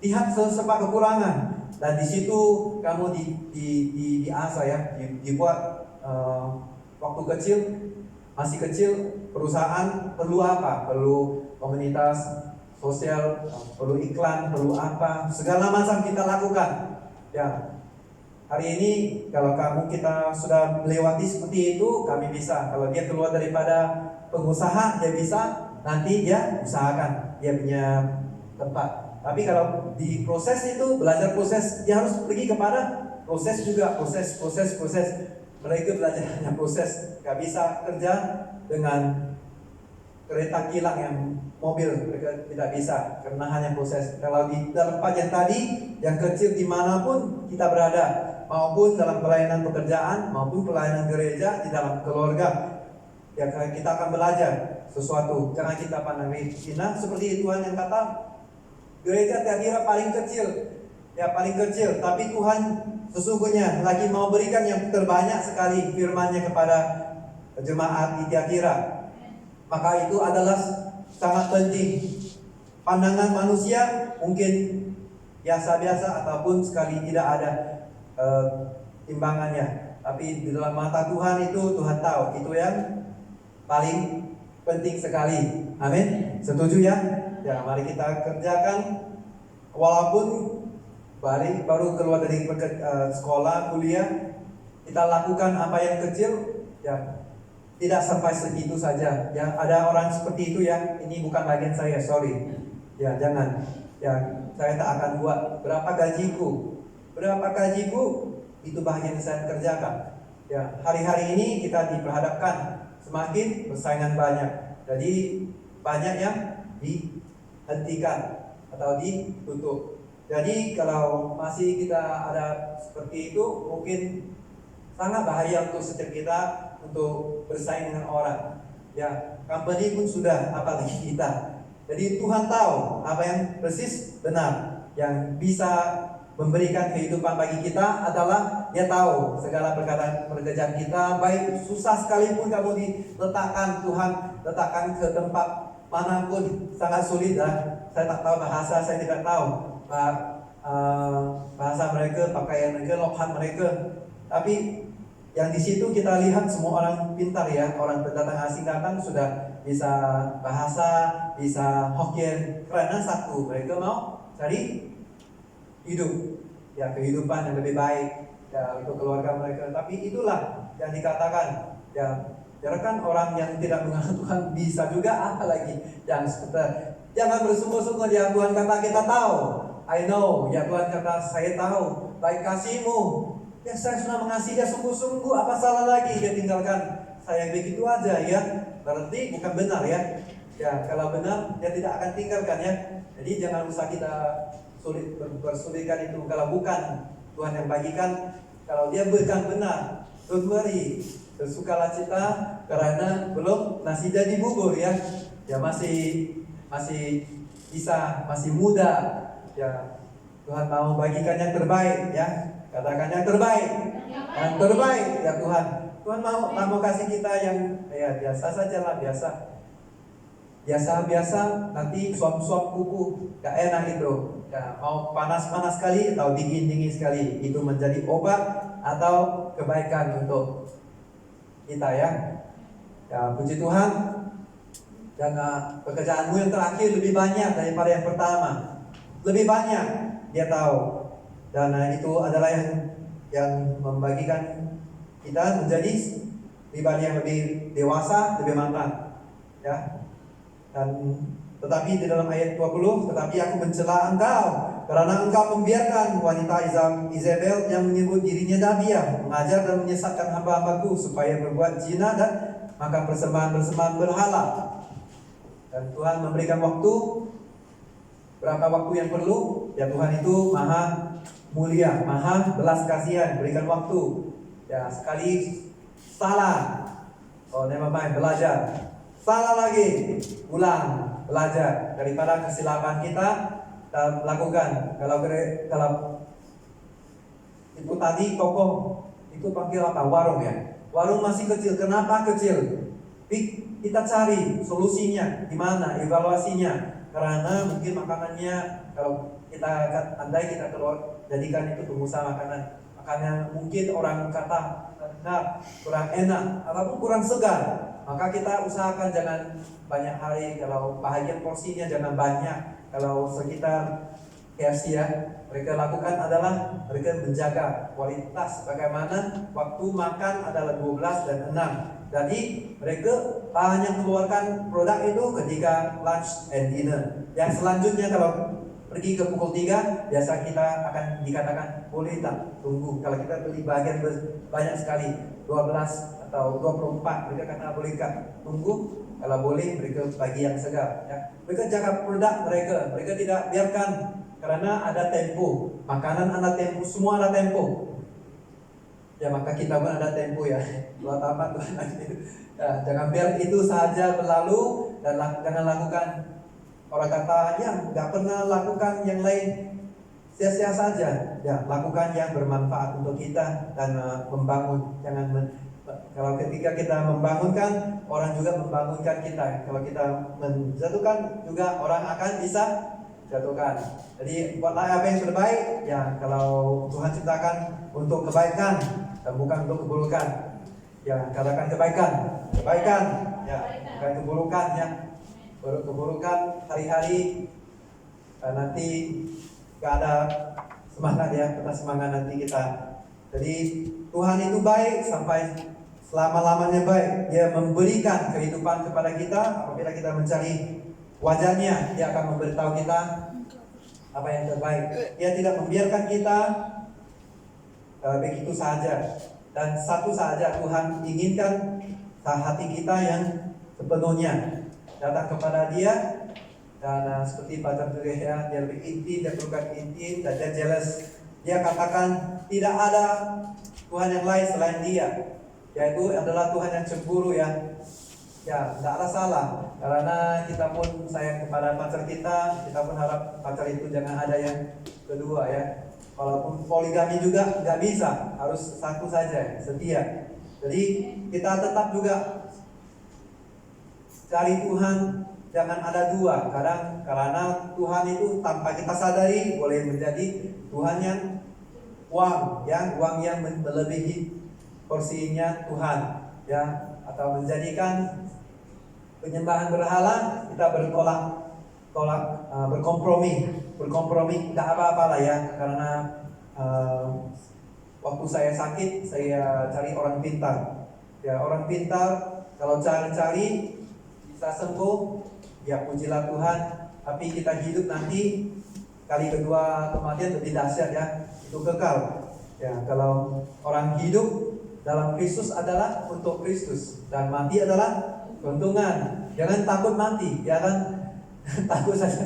lihat sepak kekurangan, dan di situ kamu diasah ya, dibuat waktu kecil, masih kecil, perusahaan perlu apa? Perlu komunitas sosial, perlu iklan, perlu apa, segala macam kita lakukan. Ya, hari ini kalau kita sudah melewati seperti itu, kami bisa. Kalau dia keluar daripada pengusaha, dia bisa, nanti dia usahakan dia punya tempat. Tapi kalau di proses itu, belajar proses, dia harus pergi kepada proses juga, proses. Mereka belajar hanya proses, gak bisa kerja dengan kereta kilang yang mobil, mereka tidak bisa karena hanya proses. Kalau di dalam yang tadi, yang kecil dimanapun kita berada, maupun dalam pelayanan pekerjaan, maupun pelayanan gereja, di dalam keluarga, ya kita akan belajar sesuatu. Jangan kita pandang hina seperti Tuhan yang kata, gereja Tiatira paling kecil, ya paling kecil, tapi Tuhan sesungguhnya lagi mau berikan yang terbanyak sekali firman-Nya kepada jemaat di Tiatira. Maka itu adalah sangat penting. Pandangan manusia mungkin biasa-biasa ataupun sekali tidak ada timbangannya. Tapi di dalam mata Tuhan itu, Tuhan tahu itu yang paling penting sekali. Amin. Setuju ya? Ya, mari kita kerjakan. Walaupun baru keluar dari sekolah, kuliah, kita lakukan apa yang kecil, ya tidak sampai segitu saja. Ya, ada orang seperti itu ya, ini bukan bagian saya, sorry. Ya, jangan. Ya, saya tak akan buat. Berapa gajiku, itu bagian yang saya kerjakan. Ya, hari-hari ini kita diperhadapkan semakin persaingan banyak. Jadi banyak yang dihentikan atau ditutup. Jadi kalau masih kita ada seperti itu, mungkin sangat bahaya untuk setiap kita untuk bersaing dengan orang. Ya, company pun sudah, apalagi kita. Jadi Tuhan tahu apa yang persis benar, yang bisa memberikan kehidupan bagi kita adalah Dia tahu segala pekerjaan kita, baik susah sekalipun kamu diletakkan, Tuhan letakkan ke tempat manapun, sangat sulit lah. Saya tak tahu bahasa, saya tidak tahu bahasa mereka, pakaian mereka, lokat mereka. Tapi yang di situ kita lihat semua orang pintar ya, orang pendatang asing datang sudah bisa bahasa, bisa Hokkien, karena satu, mereka mau cari hidup, ya kehidupan yang lebih baik ya untuk keluarga mereka. Tapi itulah yang dikatakan, ya biarkan orang yang tidak mengenal Tuhan bisa juga, apa lagi yang seperti jangan bersungguh-sungguh ya Tuhan kata kita tahu, I know, ya Tuhan kata saya tahu baik kasih-Mu. Ya saya sudah mengasihi dia sungguh-sungguh, apa salah lagi dia tinggalkan saya begitu aja ya? Berarti bukan benar ya. Ya kalau benar dia tidak akan tinggalkan ya. Jadi jangan usah kita bersulitkan itu. Kalau bukan Tuhan yang bagikan, kalau dia bukan benar, don't worry, bersukalah cita karena belum nasi jadi bubur ya. Ya masih bisa, masih muda ya. Tuhan mau bagikan yang terbaik ya. Katakan yang terbaik. Yang terbaik ya Tuhan. Tuhan mau kasih kita yang ya biasa saja lah, biasa nanti suap kuku gak enak itu ya, mau panas sekali atau dingin sekali, itu menjadi obat atau kebaikan untuk kita ya. Ya puji Tuhan. Dan pekerjaanmu yang terakhir lebih banyak daripada yang pertama, lebih banyak dia tahu. Dan itu adalah yang membagikan kita menjadi pribadi yang lebih dewasa, lebih matang ya. Dan tetapi di dalam ayat 20, tetapi aku mencela engkau karena engkau membiarkan wanita Izabel yang menyebut dirinya nabiah mengajar dan menyesatkan hamba-hambaku supaya berbuat zina dan makan persembahan berhala. Dan Tuhan memberikan waktu, berapa waktu yang perlu ya. Tuhan itu maha mulia, maha belas kasihan, berikan waktu ya. Sekali salah, oh never mind, belajar, salah lagi, ulang, belajar daripada kesilapan kita dan lakukan. Kalau itu tadi tokoh itu panggil apa, warung ya, warung masih kecil. Kenapa kecil? Kita cari solusinya di mana, evaluasinya. Karena mungkin makanannya, kalau kita andai kita keluar jadikan itu pengusaha makanan mungkin orang kata kurang enak ataupun kurang segar, maka kita usahakan jangan banyak hari. Kalau bahagian porsinya jangan banyak. Kalau sekitar KFC ya, mereka lakukan adalah mereka menjaga kualitas. Bagaimana waktu makan adalah 12 dan 6. Jadi mereka hanya keluarkan produk itu ketika lunch and dinner. Yang selanjutnya kalau pergi ke pukul 3, biasa kita akan dikatakan boleh tak tunggu. Kalau kita beli bagian banyak sekali, 12 atau 24, mereka kata boleh tak tunggu. Kalau boleh mereka bagi yang segar ya. Mereka jaga produk mereka tidak biarkan, karena ada tempo. Makanan ada tempo, semua ada tempo. Ya maka kita pun ada tempo ya. Buat apa Tuhan? Ya, jangan biar itu saja berlalu dan jangan lakukan. Orang kata ya nggak pernah lakukan yang lain, sia-sia saja. Ya lakukan yang bermanfaat untuk kita dan membangun. Kalau ketika kita membangunkan, orang juga membangunkan kita. Kalau kita menjatuhkan, juga orang akan bisa jatuhkan. Jadi buatlah apa yang terbaik ya. Kalau Tuhan ciptakan untuk kebaikan dan bukan untuk keburukan. Ya katakan kebaikan ya, bukan keburukan ya. Keburukan hari-hari nanti gak ada semangat ya, kita semangat nanti kita. Jadi Tuhan itu baik sampai selama-lamanya baik. Dia memberikan kehidupan kepada kita apabila kita mencari wajahnya. Dia akan memberitahu kita apa yang terbaik. Dia tidak membiarkan kita begitu saja. Dan satu saja Tuhan inginkan hati kita yang sepenuhnya datang kepada Dia. Dan seperti Pacar Julia, dia lebih intim, dia perlukan intim, dan dia jealous. Dia katakan tidak ada Tuhan yang lain selain Dia, yaitu adalah Tuhan yang cemburu ya. Ya, tidak ada salah, karena kita pun sayang kepada pacar kita pun harap pacar itu jangan ada yang kedua ya. Walaupun poligami juga nggak bisa, harus satu saja, setia. Jadi kita tetap juga cari Tuhan, jangan ada dua. Kadang karena Tuhan itu tanpa kita sadari boleh menjadi Tuhan yang uang yang melebihi porsinya Tuhan ya, atau menjadikan penyembahan berhala, kita berkompromi, tidak apa-apa lah ya, karena waktu saya sakit, saya cari orang pintar. Ya, orang pintar kalau cari-cari bisa sembuh, ya pujilah Tuhan. Tapi kita hidup nanti kali kedua kematian lebih dahsyat ya, itu kekal. Ya, kalau orang hidup dalam Kristus adalah untuk Kristus dan mati adalah keuntungan. Jangan takut mati, ya kan? Takut saja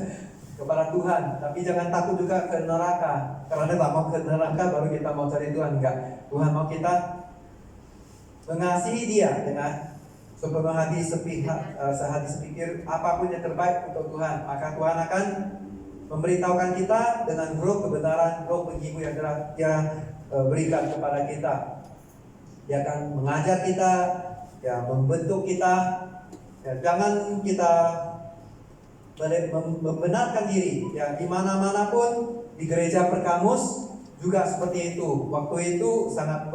kepada Tuhan, tapi jangan takut juga ke neraka. Karena tak mau ke neraka baru kita mau cari Tuhan, enggak. Tuhan mau kita mengasihi Dia dengan sepenuh hati, sehati sepikir, apapun yang terbaik untuk Tuhan. Maka Tuhan akan memberitahukan kita dengan roh kebenaran, roh penghibur yang Dia berikan kepada kita. Dia akan mengajar kita, ya, membentuk kita. Ya, jangan kita membenarkan diri, ya, di mana-mana pun, di gereja Perkamus juga seperti itu. Waktu itu sangat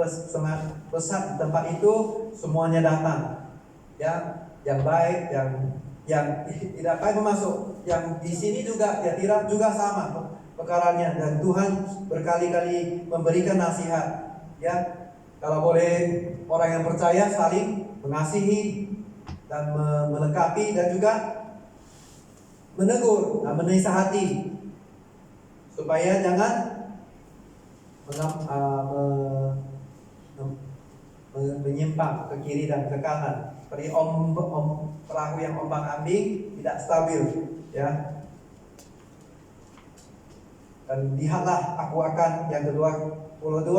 besar di tempat itu, semuanya datang, ya, yang baik, yang tidak baik masuk, yang di sini juga, ya, tidak juga sama perkaranya. Dan Tuhan berkali-kali memberikan nasihat, ya, kalau boleh orang yang percaya saling mengasihi dan melengkapi dan juga menegur dan menasihati supaya jangan menyimpang ke kiri dan ke kanan seperti perahu yang ombang-ambing, tidak stabil, ya. Dan lihatlah aku akan, yang ke-22,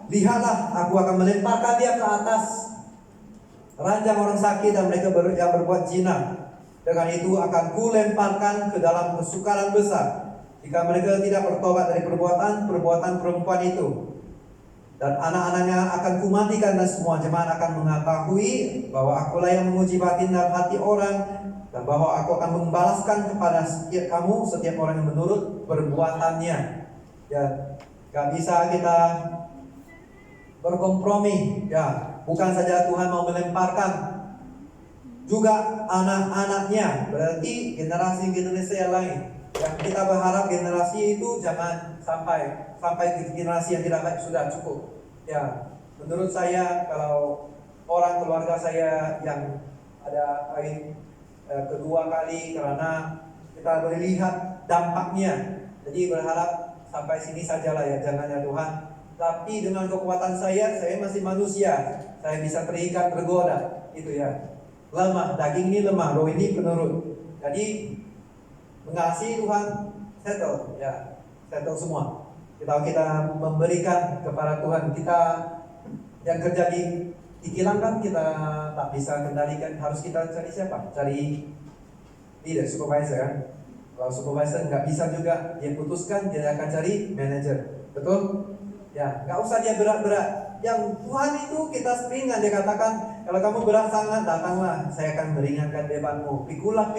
lihatlah aku akan melemparkan dia ke atas ranjang orang sakit dan mereka yang berbuat zina. Dengan itu akan kulemparkan ke dalam kesukaran besar jika mereka tidak bertobat dari perbuatan perempuan itu. Dan anak-anaknya akan kumatikan, dan semua jemaat akan mengetahui bahwa akulah yang menguji batin dan hati orang, dan bahwa aku akan membalaskan kepada setiap orang yang menurut perbuatannya. Ya, gak bisa kita berkompromi, ya. Bukan saja Tuhan mau melemparkan, juga anak-anaknya, berarti generasi-generasi yang lain. Yang kita berharap generasi itu jangan sampai ke generasi yang tidak baik, sudah cukup. Ya, menurut saya kalau orang keluarga saya yang ada kedua kali, karena kita boleh lihat dampaknya. Jadi berharap sampai sini sajalah ya, jangan ya Tuhan. Tapi dengan kekuatan saya masih manusia, saya bisa terikat tergoda, itu ya. Lemah, daging ini lemah, roh ini penurut. Jadi mengasihi Tuhan, settle semua. Kita memberikan kepada Tuhan. Kita yang kerja di kilang kan kita tak bisa kendalikan. Harus kita cari siapa? Cari leader, supervisor kan. Kalau supervisor nggak bisa juga, dia putuskan, dia akan cari manager. Betul? Ya, nggak usah dia berat-berat. Yang Tuhan itu kita ringan, dia katakan, kalau kamu berat sangat, datanglah, saya akan meringankan bebanmu. Pikulah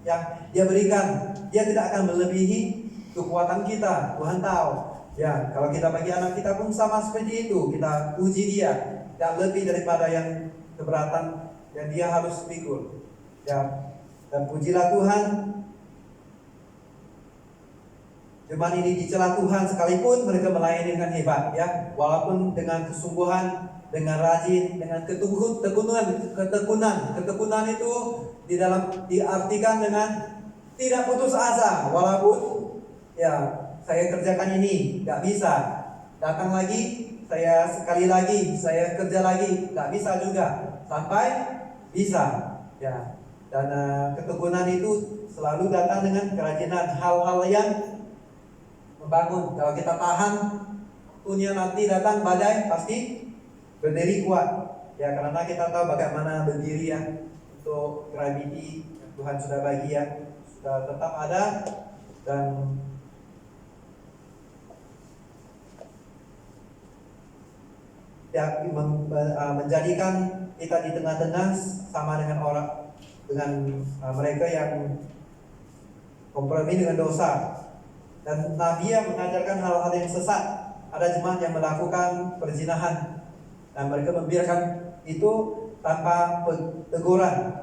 yang dia berikan, dia tidak akan melebihi kekuatan kita. Tuhan tahu. Ya, kalau kita bagi anak kita pun sama seperti itu, kita uji dia, tidak lebih daripada yang keberatan yang dia harus pikul. Ya, dan pujilah Tuhan. Jemaat ini dicela Tuhan sekalipun mereka melayani dengan hebat, ya, walaupun dengan kesungguhan, dengan rajin, dengan ketekunan itu diartikan dengan tidak putus asa, walaupun ya saya kerjakan ini nggak bisa, datang lagi, saya sekali lagi, saya kerja lagi, nggak bisa juga, sampai bisa, ya. Dan ketekunan itu selalu datang dengan kerajinan, hal-hal yang membangun. Kalau kita tahan, waktunya nanti datang badai, pasti berdiri kuat. Ya, karena kita tahu bagaimana berdiri ya, untuk gravity yang Tuhan sudah bagi ya, sudah tetap ada, dan ya, menjadikan kita di tengah-tengah sama dengan mereka yang kompromi dengan dosa. Dan Nabi yang mengajarkan hal-hal yang sesat. Ada jemaat yang melakukan perzinahan dan mereka membiarkan itu tanpa teguran.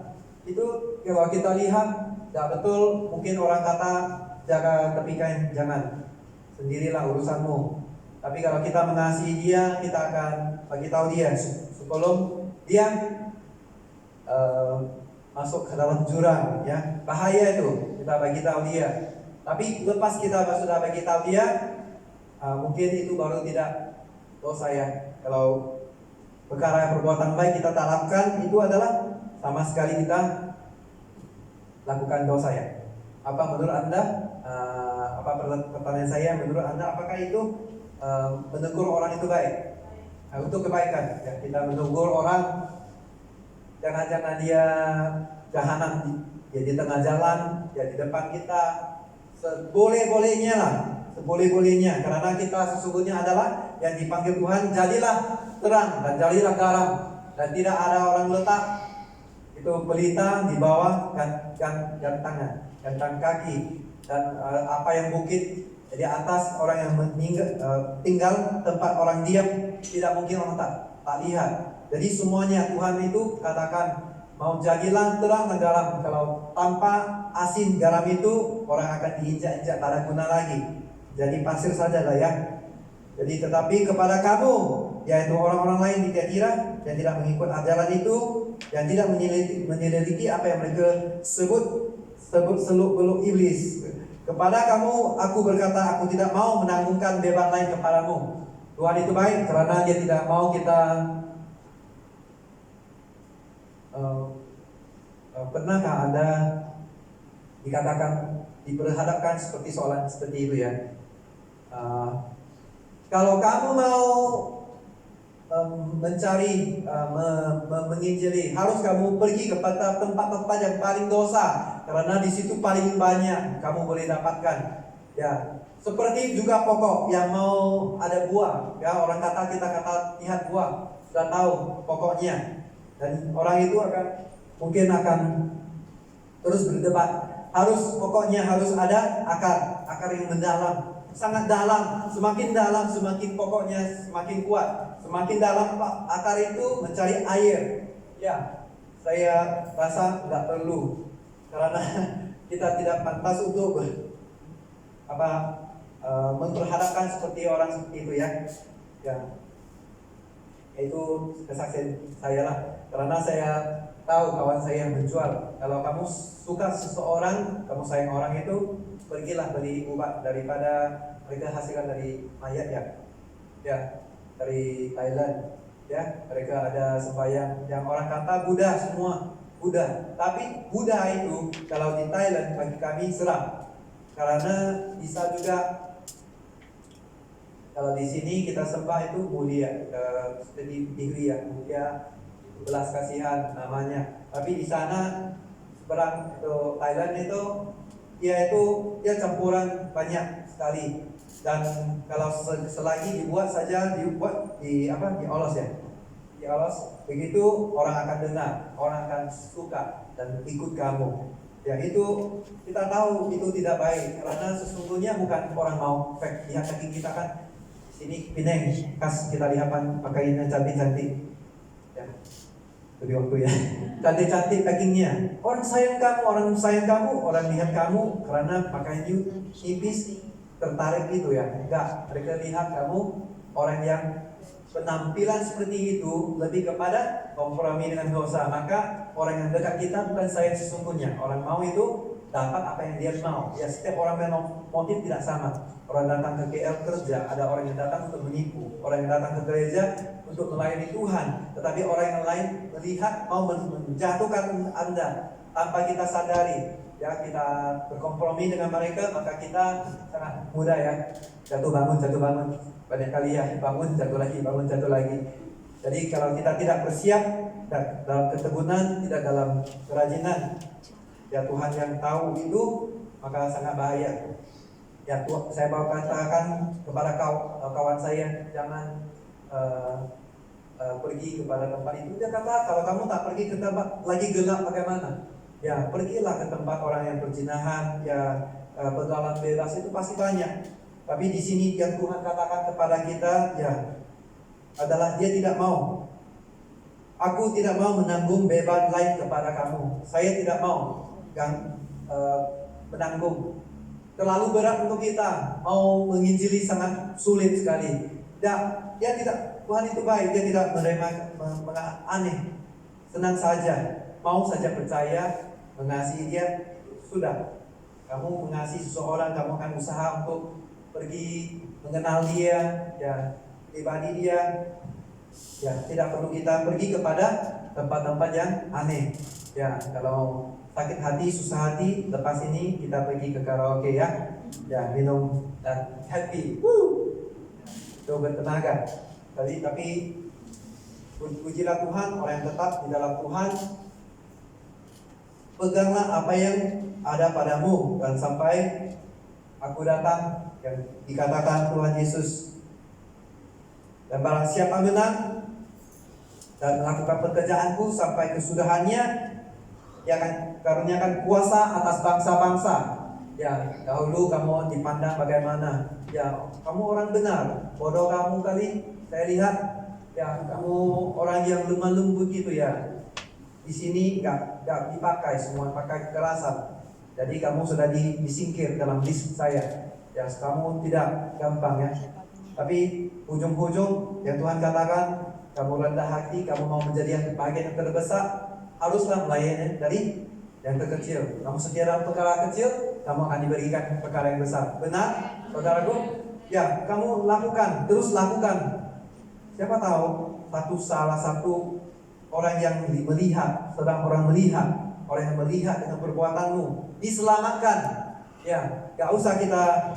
itu kalau kita lihat tidak betul, mungkin orang kata jaga tepi kain, jangan, sendirilah urusanmu. Tapi kalau kita mengasihi dia, kita akan bagi tahu dia sebelum dia masuk ke dalam jurang, ya bahaya itu, kita bagi tahu dia. Tapi lepas kita sudah bagi tahu dia, mungkin itu baru tidak dosa ya. Kalau perkara perbuatan baik kita lakukan, itu adalah sama sekali kita lakukan dosa ya. Apa menurut Anda? Apa pertanyaan saya? Menurut Anda apakah itu menegur orang itu baik? Untuk kebaikan ya, kita menegur orang, jangan dia jahanam, dia di tengah jalan, dia di depan kita, seboleh-bolehnya lah, seboleh-bolehnya, karena kita sesungguhnya adalah yang dipanggil Tuhan, jadilah terang dan jadilah garam, dan tidak ada orang letak itu pelita di bawah gantang kaki, dan apa yang bukit di atas orang yang tinggal tempat orang diam, tidak mungkin orang tak lihat. Jadi semuanya Tuhan itu katakan mau jadilah terang dan garam. Kalau tanpa asin garam itu orang akan diinjak-injak, tak ada guna lagi. Jadi pasir saja lah ya. Jadi tetapi kepada kamu, yaitu orang-orang lain di Tiatira yang tidak mengikut ajaran itu, yang tidak menyelidiki apa yang mereka sebut seluk-beluk iblis. Kepada kamu aku berkata, aku tidak mau menanggungkan beban lain kepadamu. Tuhan itu baik karena dia tidak mau kita pernahkah Anda dikatakan, diperhadapkan seperti soalan seperti itu ya? Kalau kamu mau mencari, menginjili, harus kamu pergi kepada tempat-tempat yang paling dosa, karena di situ paling banyak kamu boleh dapatkan. Ya, seperti juga pokok yang mau ada buah. Ya, orang kata kita lihat buah, sudah tahu pokoknya, dan orang itu mungkin akan terus berdebat. Pokoknya harus ada akar yang mendalam, sangat dalam. Semakin dalam, semakin pokoknya semakin kuat. Semakin dalam akar itu mencari air. Ya, saya rasa tidak perlu, karena kita tidak pantas untuk memperhadapkan seperti orang seperti itu ya. Ya, itu kesaksian saya lah, karena saya tahu kawan saya yang menjual. Kalau kamu suka seseorang, kamu sayang orang itu, pergilah beli obat daripada mereka hasilkan dari mayat ya. Ya, dari Thailand ya, mereka ada sembahyang yang orang kata Buddha, semua Buddha. Tapi Buddha itu kalau di Thailand bagi kami seram, karena bisa juga kalau di sini kita sembah itu mulia, seperti ya, mulia, belas kasihan namanya. Tapi di sana seberang itu Thailand itu dia campuran banyak sekali. Dan kalau selagi dibuat diolos ya, diolos, begitu orang akan dengar, orang akan suka dan ikut kamu. Ya, itu kita tahu itu tidak baik, karena sesungguhnya bukan orang mau fake. Lihat kaki kita kan sini Pineng, kas kita lihat pakaiannya cantik-cantik. Ya, lebih waktu ya. Cantik-cantik packingnya. Orang sayang kamu, orang lihat kamu karena pakaiannya nipis, tertarik gitu ya. Enggak, mereka lihat kamu orang yang penampilan seperti itu lebih kepada kompromi dengan dosa. Maka orang yang dekat kita bukan sayang sesungguhnya. Orang mau itu dapat apa yang dia mau. Ya, setiap orang punya motif tidak sama. Orang datang ke KL kerja, ada orang yang datang untuk menipu, orang yang datang ke gereja untuk melayani Tuhan. Tetapi orang yang lain melihat mau menjatuhkan Anda tanpa kita sadari. Ya, kita berkompromi dengan mereka, maka kita sangat mudah ya jatuh bangun. Banyak kali ya, bangun jatuh lagi. Jadi kalau kita tidak bersiap dalam ketegunan, tidak dalam kerajinan, ya Tuhan yang tahu itu, maka sangat bahaya. Ya, saya mau katakan kepada kawan saya, jangan pergi kepada tempat itu. Dia kata, kalau kamu tak pergi ke tempat lagi gelap bagaimana? Ya, pergilah ke tempat orang yang perzinahan, ya pergaulan bebas itu pasti banyak. Tapi di sini yang Tuhan katakan kepada kita, ya adalah dia tidak mau Aku tidak mau menanggung beban lain kepada kamu. Saya tidak mau menanggung. Terlalu berat untuk kita. Mau menginjili sangat sulit sekali. Dia tidak, Tuhan itu baik. Dia tidak menerima aneh. Senang saja, mau saja percaya, mengasihi dia, sudah. Kamu mengasihi seseorang, kamu akan usaha untuk pergi mengenal dia, ya, pribadi dia. Ya, tidak perlu kita pergi kepada tempat-tempat yang aneh. Ya, kalau sakit hati, susah hati, lepas ini kita pergi ke karaoke ya. Ya, minum dan happy. Itu bertenaga. Tapi pujilah Tuhan, orang yang tetap di dalam Tuhan. Peganglah apa yang ada padamu dan sampai aku datang, yang dikatakan Tuhan Yesus. Dan barang siapa menang dan melakukan pekerjaanku sampai kesudahannya, dia akan karuniakan kuasa atas bangsa-bangsa. Ya, dahulu kamu dipandang bagaimana? Ya, kamu orang benar, bodoh kamu kali. Saya lihat, ya, kamu orang yang lemah lembut gitu ya. Di sini nggak dipakai, semua pakai kekerasan. Jadi kamu sudah disingkir dalam list saya. Ya, kamu tidak gampang ya. Tapi ujung-ujung yang Tuhan katakan, kamu rendah hati, kamu mau menjadi yang bagian yang terbesar, haruslah melayani dari yang terkecil. Kamu setia dalam perkara kecil, kamu akan diberikan perkara yang besar. Benar, saudaraku? Ya, kamu lakukan, terus lakukan. Siapa tahu salah satu orang yang melihat, sedang orang yang melihat dengan perbuatanmu diselamatkan. Ya, gak usah kita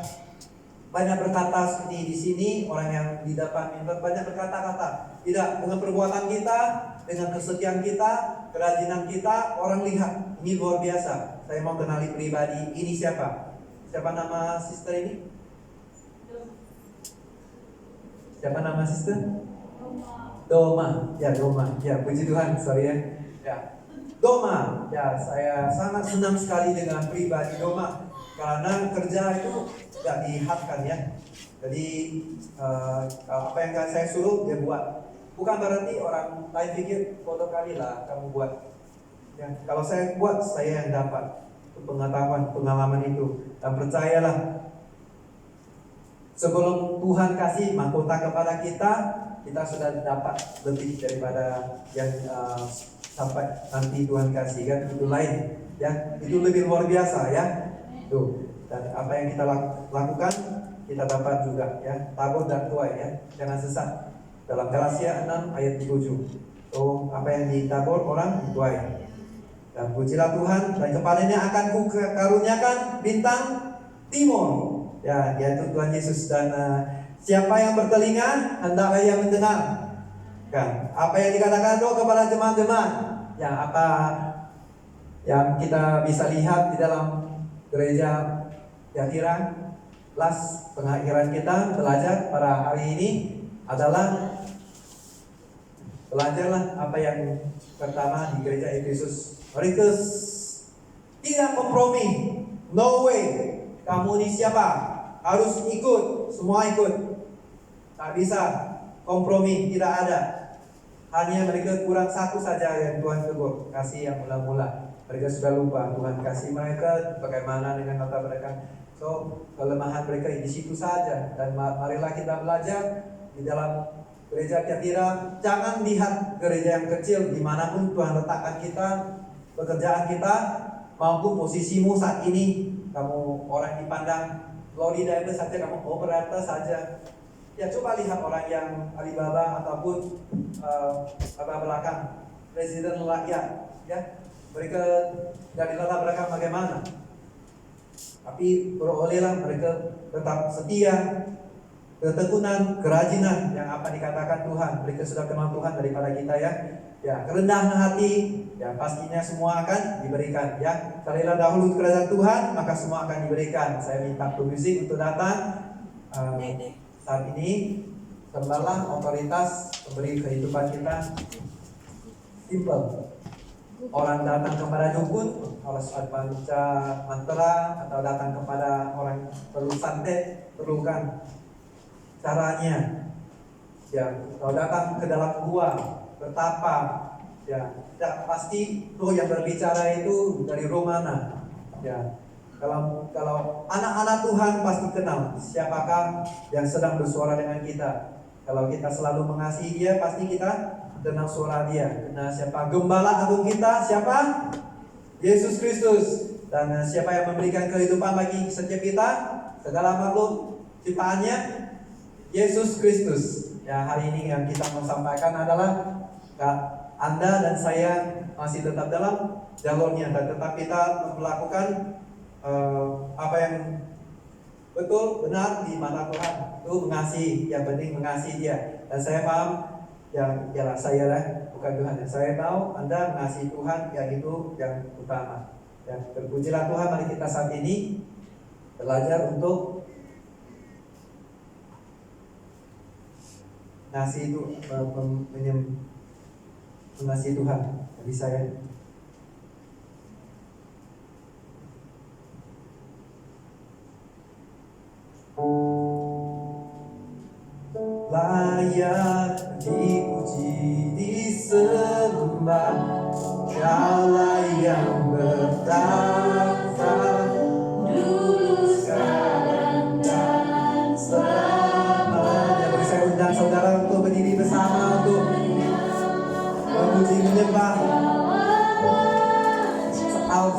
banyak berkata seperti di sini, orang yang di depan minta banyak berkata-kata. Tidak, dengan perbuatan kita, dengan kesetiaan kita, kerajinan kita, orang lihat ini luar biasa. Saya mau kenali pribadi ini siapa? Siapa nama sister ini? Siapa nama sister? Doma. Ya, Doma. Ya, puji Tuhan, sorry ya. Ya. Doma. Ya, saya sangat senang sekali dengan pribadi Doma. Karena kerja itu tidak dihadkan ya. Jadi apa yang saya suruh dia buat. Bukan berarti orang lain pikir bodoh kali lah kamu buat. Ya, kalau saya buat, saya yang dapat pengetahuan, pengalaman itu. Dan percayalah, sebelum Tuhan kasih mahkota kepada kita, kita sudah dapat lebih daripada yang sampai nanti Tuhan kasih kan, itu lain ya, itu lebih luar biasa ya. Tuh, dan apa yang kita lakukan kita dapat juga ya, tabur dan tuai ya, jangan sesat. Dalam Galatia 6 ayat 7. So, apa yang ditabur orang dituai. Dan pujilah Tuhan, dan kepadanya akan kukaruniakan bintang timur. Ya, yaitu Tuhan Yesus. Dan siapa yang bertelinga hendaklah ia mendengar. Kan, apa yang dikatakan doa kepada jemaat-jemaat. Ya, apa yang kita bisa lihat di dalam gereja Yatira, kelas pengakhiran kita belajar pada hari ini adalah belajarlah apa yang pertama di gereja Efesus. Mereka tidak kompromi, no way. Kamu ini siapa? Harus ikut, semua ikut. Tak bisa kompromi, tidak ada. Hanya mereka kurang satu saja yang Tuhan tegur, kasih yang mula-mula. Mereka sudah lupa Tuhan kasih mereka bagaimana dengan kata mereka. So, kelemahan mereka di situ saja. Dan marilah kita belajar di dalam gereja Yatira. Jangan lihat gereja yang kecil, dimanapun Tuhan letakkan kita, pekerjaan kita, maupun posisimu saat ini. Kamu orang dipandang lowly diver saja, kamu operator saja. Ya, coba lihat orang yang Alibaba ataupun latar belakang presiden rakyat, ya. Mereka dari latar belakang bagaimana? Tapi berolehlah mereka tetap setia, ketekunan, kerajinan yang apa dikatakan Tuhan. Mereka sudah kenal Tuhan daripada kita ya. Ya, kerendahan hati, ya pastinya semua akan diberikan ya. Carilah dahulu kerajaan Tuhan, maka semua akan diberikan. Saya minta pemusik untuk datang saat ini. Sembahlah otoritas pemberi kehidupan kita. Simple. Orang datang kepada dukun harus baca mantra, atau datang kepada orang perlu santet, perlukan caranya. Ya, kalau datang ke dalam gua bertapa, Ya, pasti roh yang berbicara itu dari roh mana? Ya, kalau anak-anak Tuhan pasti kenal siapakah yang sedang bersuara dengan kita. Kalau kita selalu mengasihi Dia, pasti kita dengar suara Dia. Nah, siapa gembala agung kita? Siapa? Yesus Kristus. Dan siapa yang memberikan kehidupan bagi setiap kita? Segala makhluk ciptaannya Yesus Kristus. Ya, hari ini yang kita mau sampaikan adalah Anda dan saya masih tetap dalam jalurnya, dan tetap kita melakukan apa yang betul benar di mata Tuhan. Itu mengasihi, yang penting mengasihi Dia. Dan saya paham, yang ialah saya lah, bukan Tuhan. Dan saya tahu Anda mengasihi Tuhan, yang itu yang utama. Ya, terpujilah Tuhan. Mari kita saat ini belajar untuk mengasihi itu, mengasihi Tuhan. Jadi saya layak dipuji, disembah, Dialah yang bertahta dulu, sekarang, dan selamanya. Bagi saya undang saudara untuk berdiri bersama untuk memuji, menyembah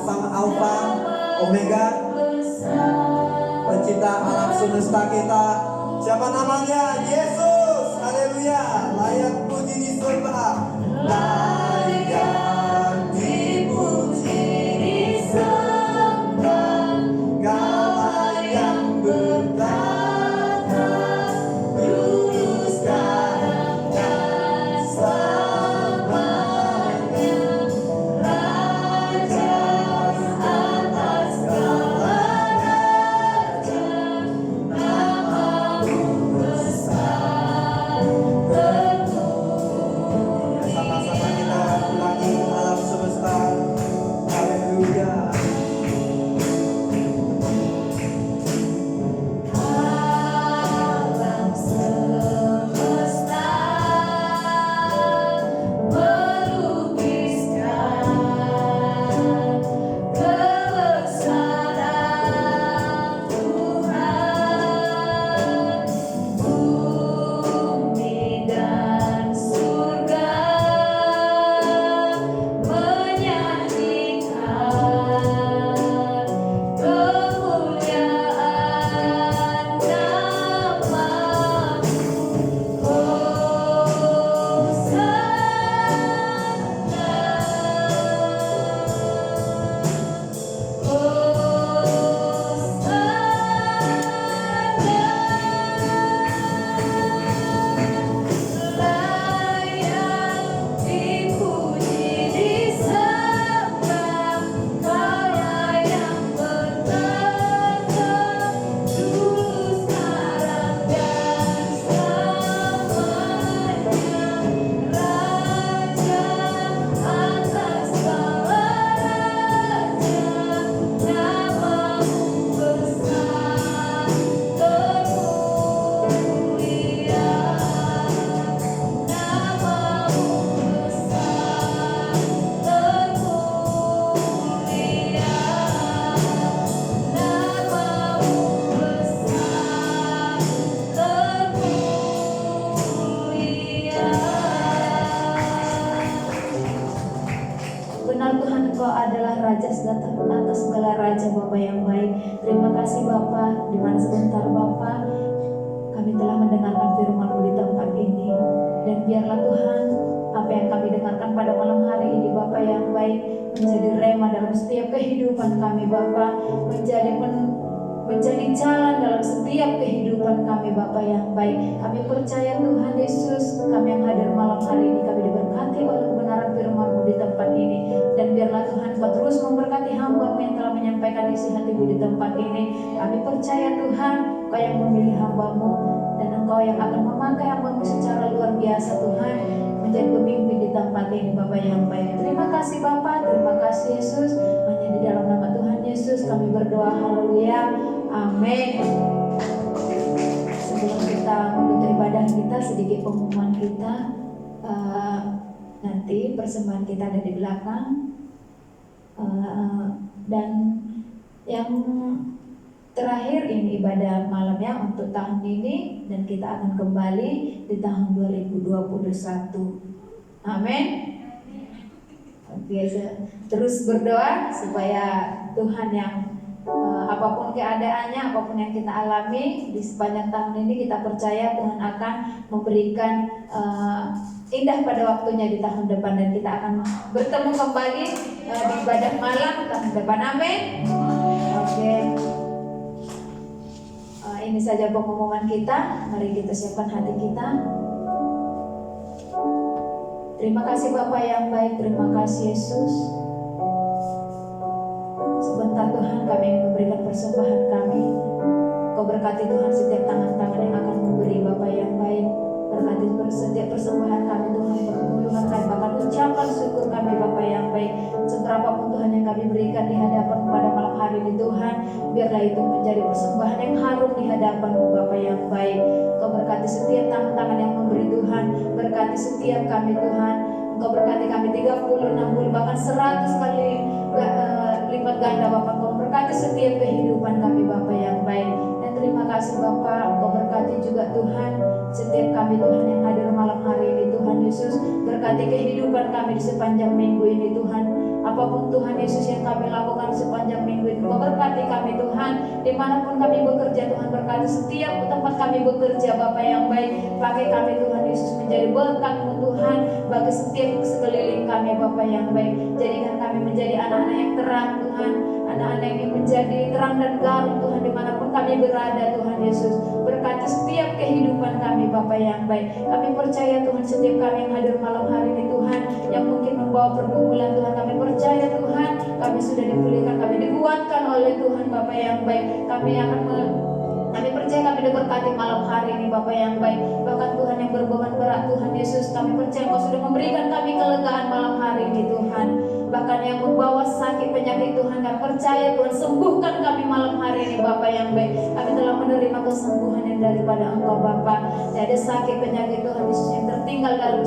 Sang Alfa Omega, pencipta alam semesta kita. Siapa namanya? Yesus. Haleluya. Layak puji disembah, layak dipuji disembah, Dialah yang bertahta dulu, sekarang, dan selamanya. Raja atas segala raja, Nama-Mu besar tentu. Sama-sama kita ulangi alam semesta. Haleluya. Alam semesta melukiskan kebesaran Tuhan. Bumi dan surga menyanyikan kemuliaan Nama-Mu. Layak dipuji disembah, Dialah yang bertahta dulu, sekarang, dan selamanya. Raja atas segala raja, Nama-Mu besar termulia. Nama-Mu besar termulia. Nama-Mu besar termulia. Benar Tuhan, Engkau adalah Raja atas segala raja, Bapa yang baik. Terima kasih Bapa, di mana sebentar Bapa kami telah mendengarkan firman-Mu di tempat ini. Dan biarlah Tuhan, apa yang kami dengarkan pada malam hari ini Bapa yang baik, menjadi rema dalam setiap kehidupan kami Bapa, menjadi jalan dalam setiap kehidupan kami Bapa yang baik. Kami percaya Tuhan Yesus, kami yang hadir malam hari ini, kami diberkati oleh kebenaran firman-Mu di tempat ini. Dan biarlah Tuhan Kau terus memberkati hamba-Mu yang telah menyampaikan isi hati-Mu di tempat ini. Kami percaya Tuhan, Kau yang memilih hamba-Mu, dan Engkau yang akan memakai hamba-Mu secara luar biasa Tuhan, menjadi pemimpin di tempat ini Bapa yang baik. Terima kasih Bapa, terima kasih Yesus. Hanya di dalam nama Tuhan Yesus kami berdoa, haleluya, amin. Sebelum kita menutup ibadah kita, sedikit pengumuman kita. nanti persembahan kita ada di belakang. Dan yang terakhir ini ibadah malamnya untuk tahun ini, dan kita akan kembali di tahun 2021. Amin. Biasa terus berdoa supaya Tuhan yang apapun keadaannya, apapun yang kita alami di sepanjang tahun ini, kita percaya Tuhan akan memberikan indah pada waktunya di tahun depan, dan kita akan bertemu kembali di ibadah malam tahun depan. Amin. Oke. Ini saja pengumuman kita. Mari kita siapkan hati kita. Terima kasih Bapa yang baik, terima kasih Yesus. Sebentar Tuhan kami ingin memberikan persembahan kami. Kau berkati Tuhan setiap tangan-tangan yang akan memberi Bapa yang baik. Berkati setiap persembahan kami Tuhan, perpuluhan kami, bahkan ucapan syukur kami Bapa yang baik. Seberapapun Tuhan yang kami berikan di hadapan pada malam hari ini Tuhan, biarlah itu menjadi persembahan yang harum di hadapan Bapa yang baik. Kau berkati setiap tangan-tangan yang memberi Tuhan, berkati setiap kami Tuhan. Engkau berkati kami 30, 60, bahkan 100 kali lipat ganda Bapa. Kau berkati setiap kehidupan kami Bapa yang baik. Dan terima kasih Bapa, Engkau berkati juga Tuhan setiap kami Tuhan yang hadir malam hari ini Tuhan Yesus. Berkati kehidupan kami di sepanjang minggu ini Tuhan. Apapun Tuhan Yesus yang kami lakukan sepanjang minggu ini, Kau berkati kami Tuhan. Dimanapun kami bekerja Tuhan, berkati setiap tempat kami bekerja Bapa yang baik. Pakai kami Tuhan Yesus menjadi berkat-Mu Tuhan bagi setiap sekeliling kami Bapa yang baik. Jadikan kami menjadi anak-anak yang terang Tuhan, anak-anak yang menjadi terang dan garam Tuhan dimanapun kami berada Tuhan Yesus. Berkati setiap kehidupan kami Bapa yang baik. Kami percaya Tuhan setiap kami yang hadir malam hari ini Tuhan, yang mungkin membawa pergumulan Tuhan, kami percaya Tuhan kami sudah dipulihkan, kami dikuatkan oleh Tuhan Bapa yang baik. Kami percaya kami diberkati malam hari ini Bapa yang baik. Bahkan Tuhan yang berbeban berat Tuhan Yesus, kami percaya Kau sudah memberikan kami kelegaan malam hari ini Tuhan. Bahkan yang membawa sakit penyakit Tuhan, kami percaya Tuhan sembuhkan kami malam hari ini Bapa yang baik. Kami telah menerima kesembuhan yang daripada Engkau Bapa. Tiada sakit penyakit Tuhan Yesus yang tertinggal dalam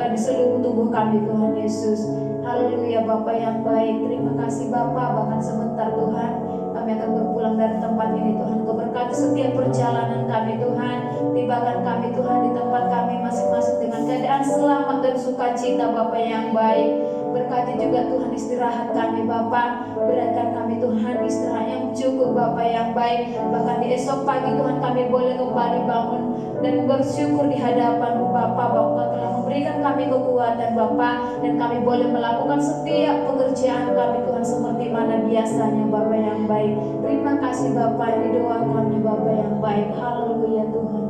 di seluruh tubuh kami Tuhan Yesus. Haleluya Bapa yang baik. Terima kasih Bapa. Bahkan sebentar Tuhan kami akan berpulang dari tempat ini Tuhan. Kau berkati setiap perjalanan kami Tuhan. Tibakan kami Tuhan di tempat kami masing-masing dengan keadaan selamat dan sukacita Bapa yang baik. Berkati juga Tuhan istirahat kami Bapa. Berikan kami Tuhan istirahat yang cukup Bapa yang baik. Bahkan di esok pagi Tuhan kami boleh kembali bangun dan bersyukur di hadapan Bapa. Bahwa telah memberikan kami kekuatan Bapa, dan kami boleh melakukan setiap pekerjaan kami Tuhan seperti mana biasanya Bapa yang baik. Terima kasih Bapa, ini doa kami Bapa yang baik. Haleluya Tuhan.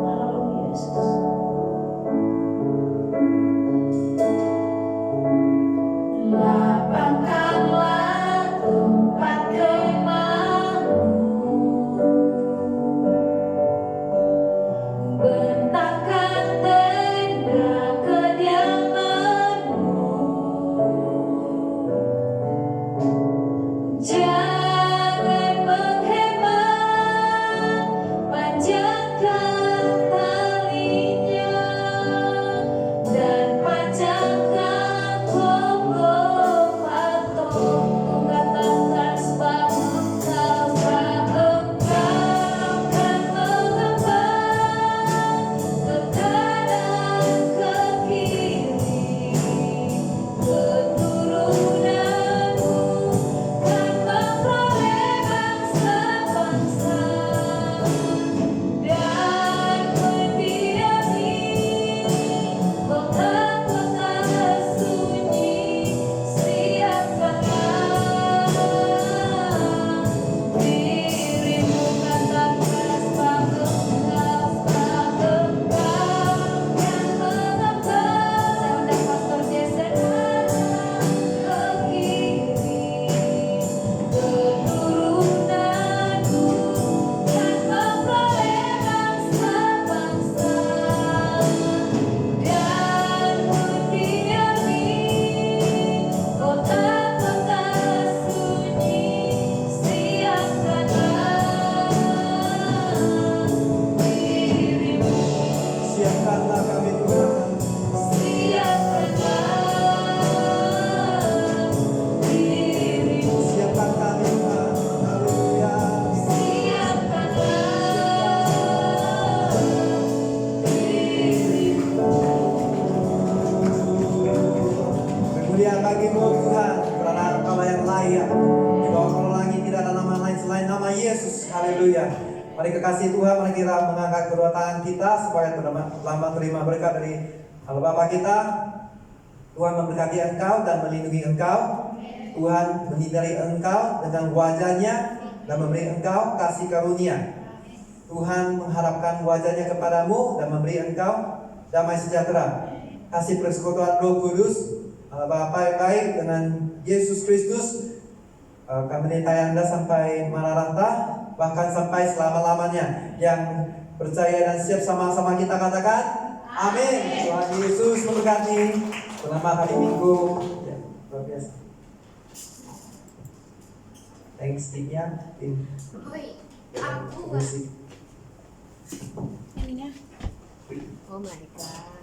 Haleluya Yesus. Lapangkanlah tempat kemahmu, bentangkan tenda kediamanmu, jangan menghemat, panjangkan talinya dan panjangkan pokok patung. Kukatakan sebab Engkau akan mengembang ke kanan ke kiri, keturunanmu kan Yesus. Haleluya. Mari kekasih Tuhan, mari kita mengangkat kedua tangan kita supaya lama terima berkat dari Allah Bapa kita. Tuhan memberkati engkau dan melindungi engkau. Tuhan menyinari engkau dengan wajahnya dan memberi engkau kasih karunia. Tuhan mengharapkan wajahnya kepadamu dan memberi engkau damai sejahtera. Kasih persekutuan Roh Kudus, Allah Bapa yang baik dengan Yesus Kristus kami menyertai Anda sampai Maranatha, bahkan sampai selama-lamanya. Yang percaya dan siap sama-sama kita katakan amin. Tuhan Yesus memberkati. Selamat hari Minggu. Ya, luar biasa. Thanks timnya, tim musik. Oh my god.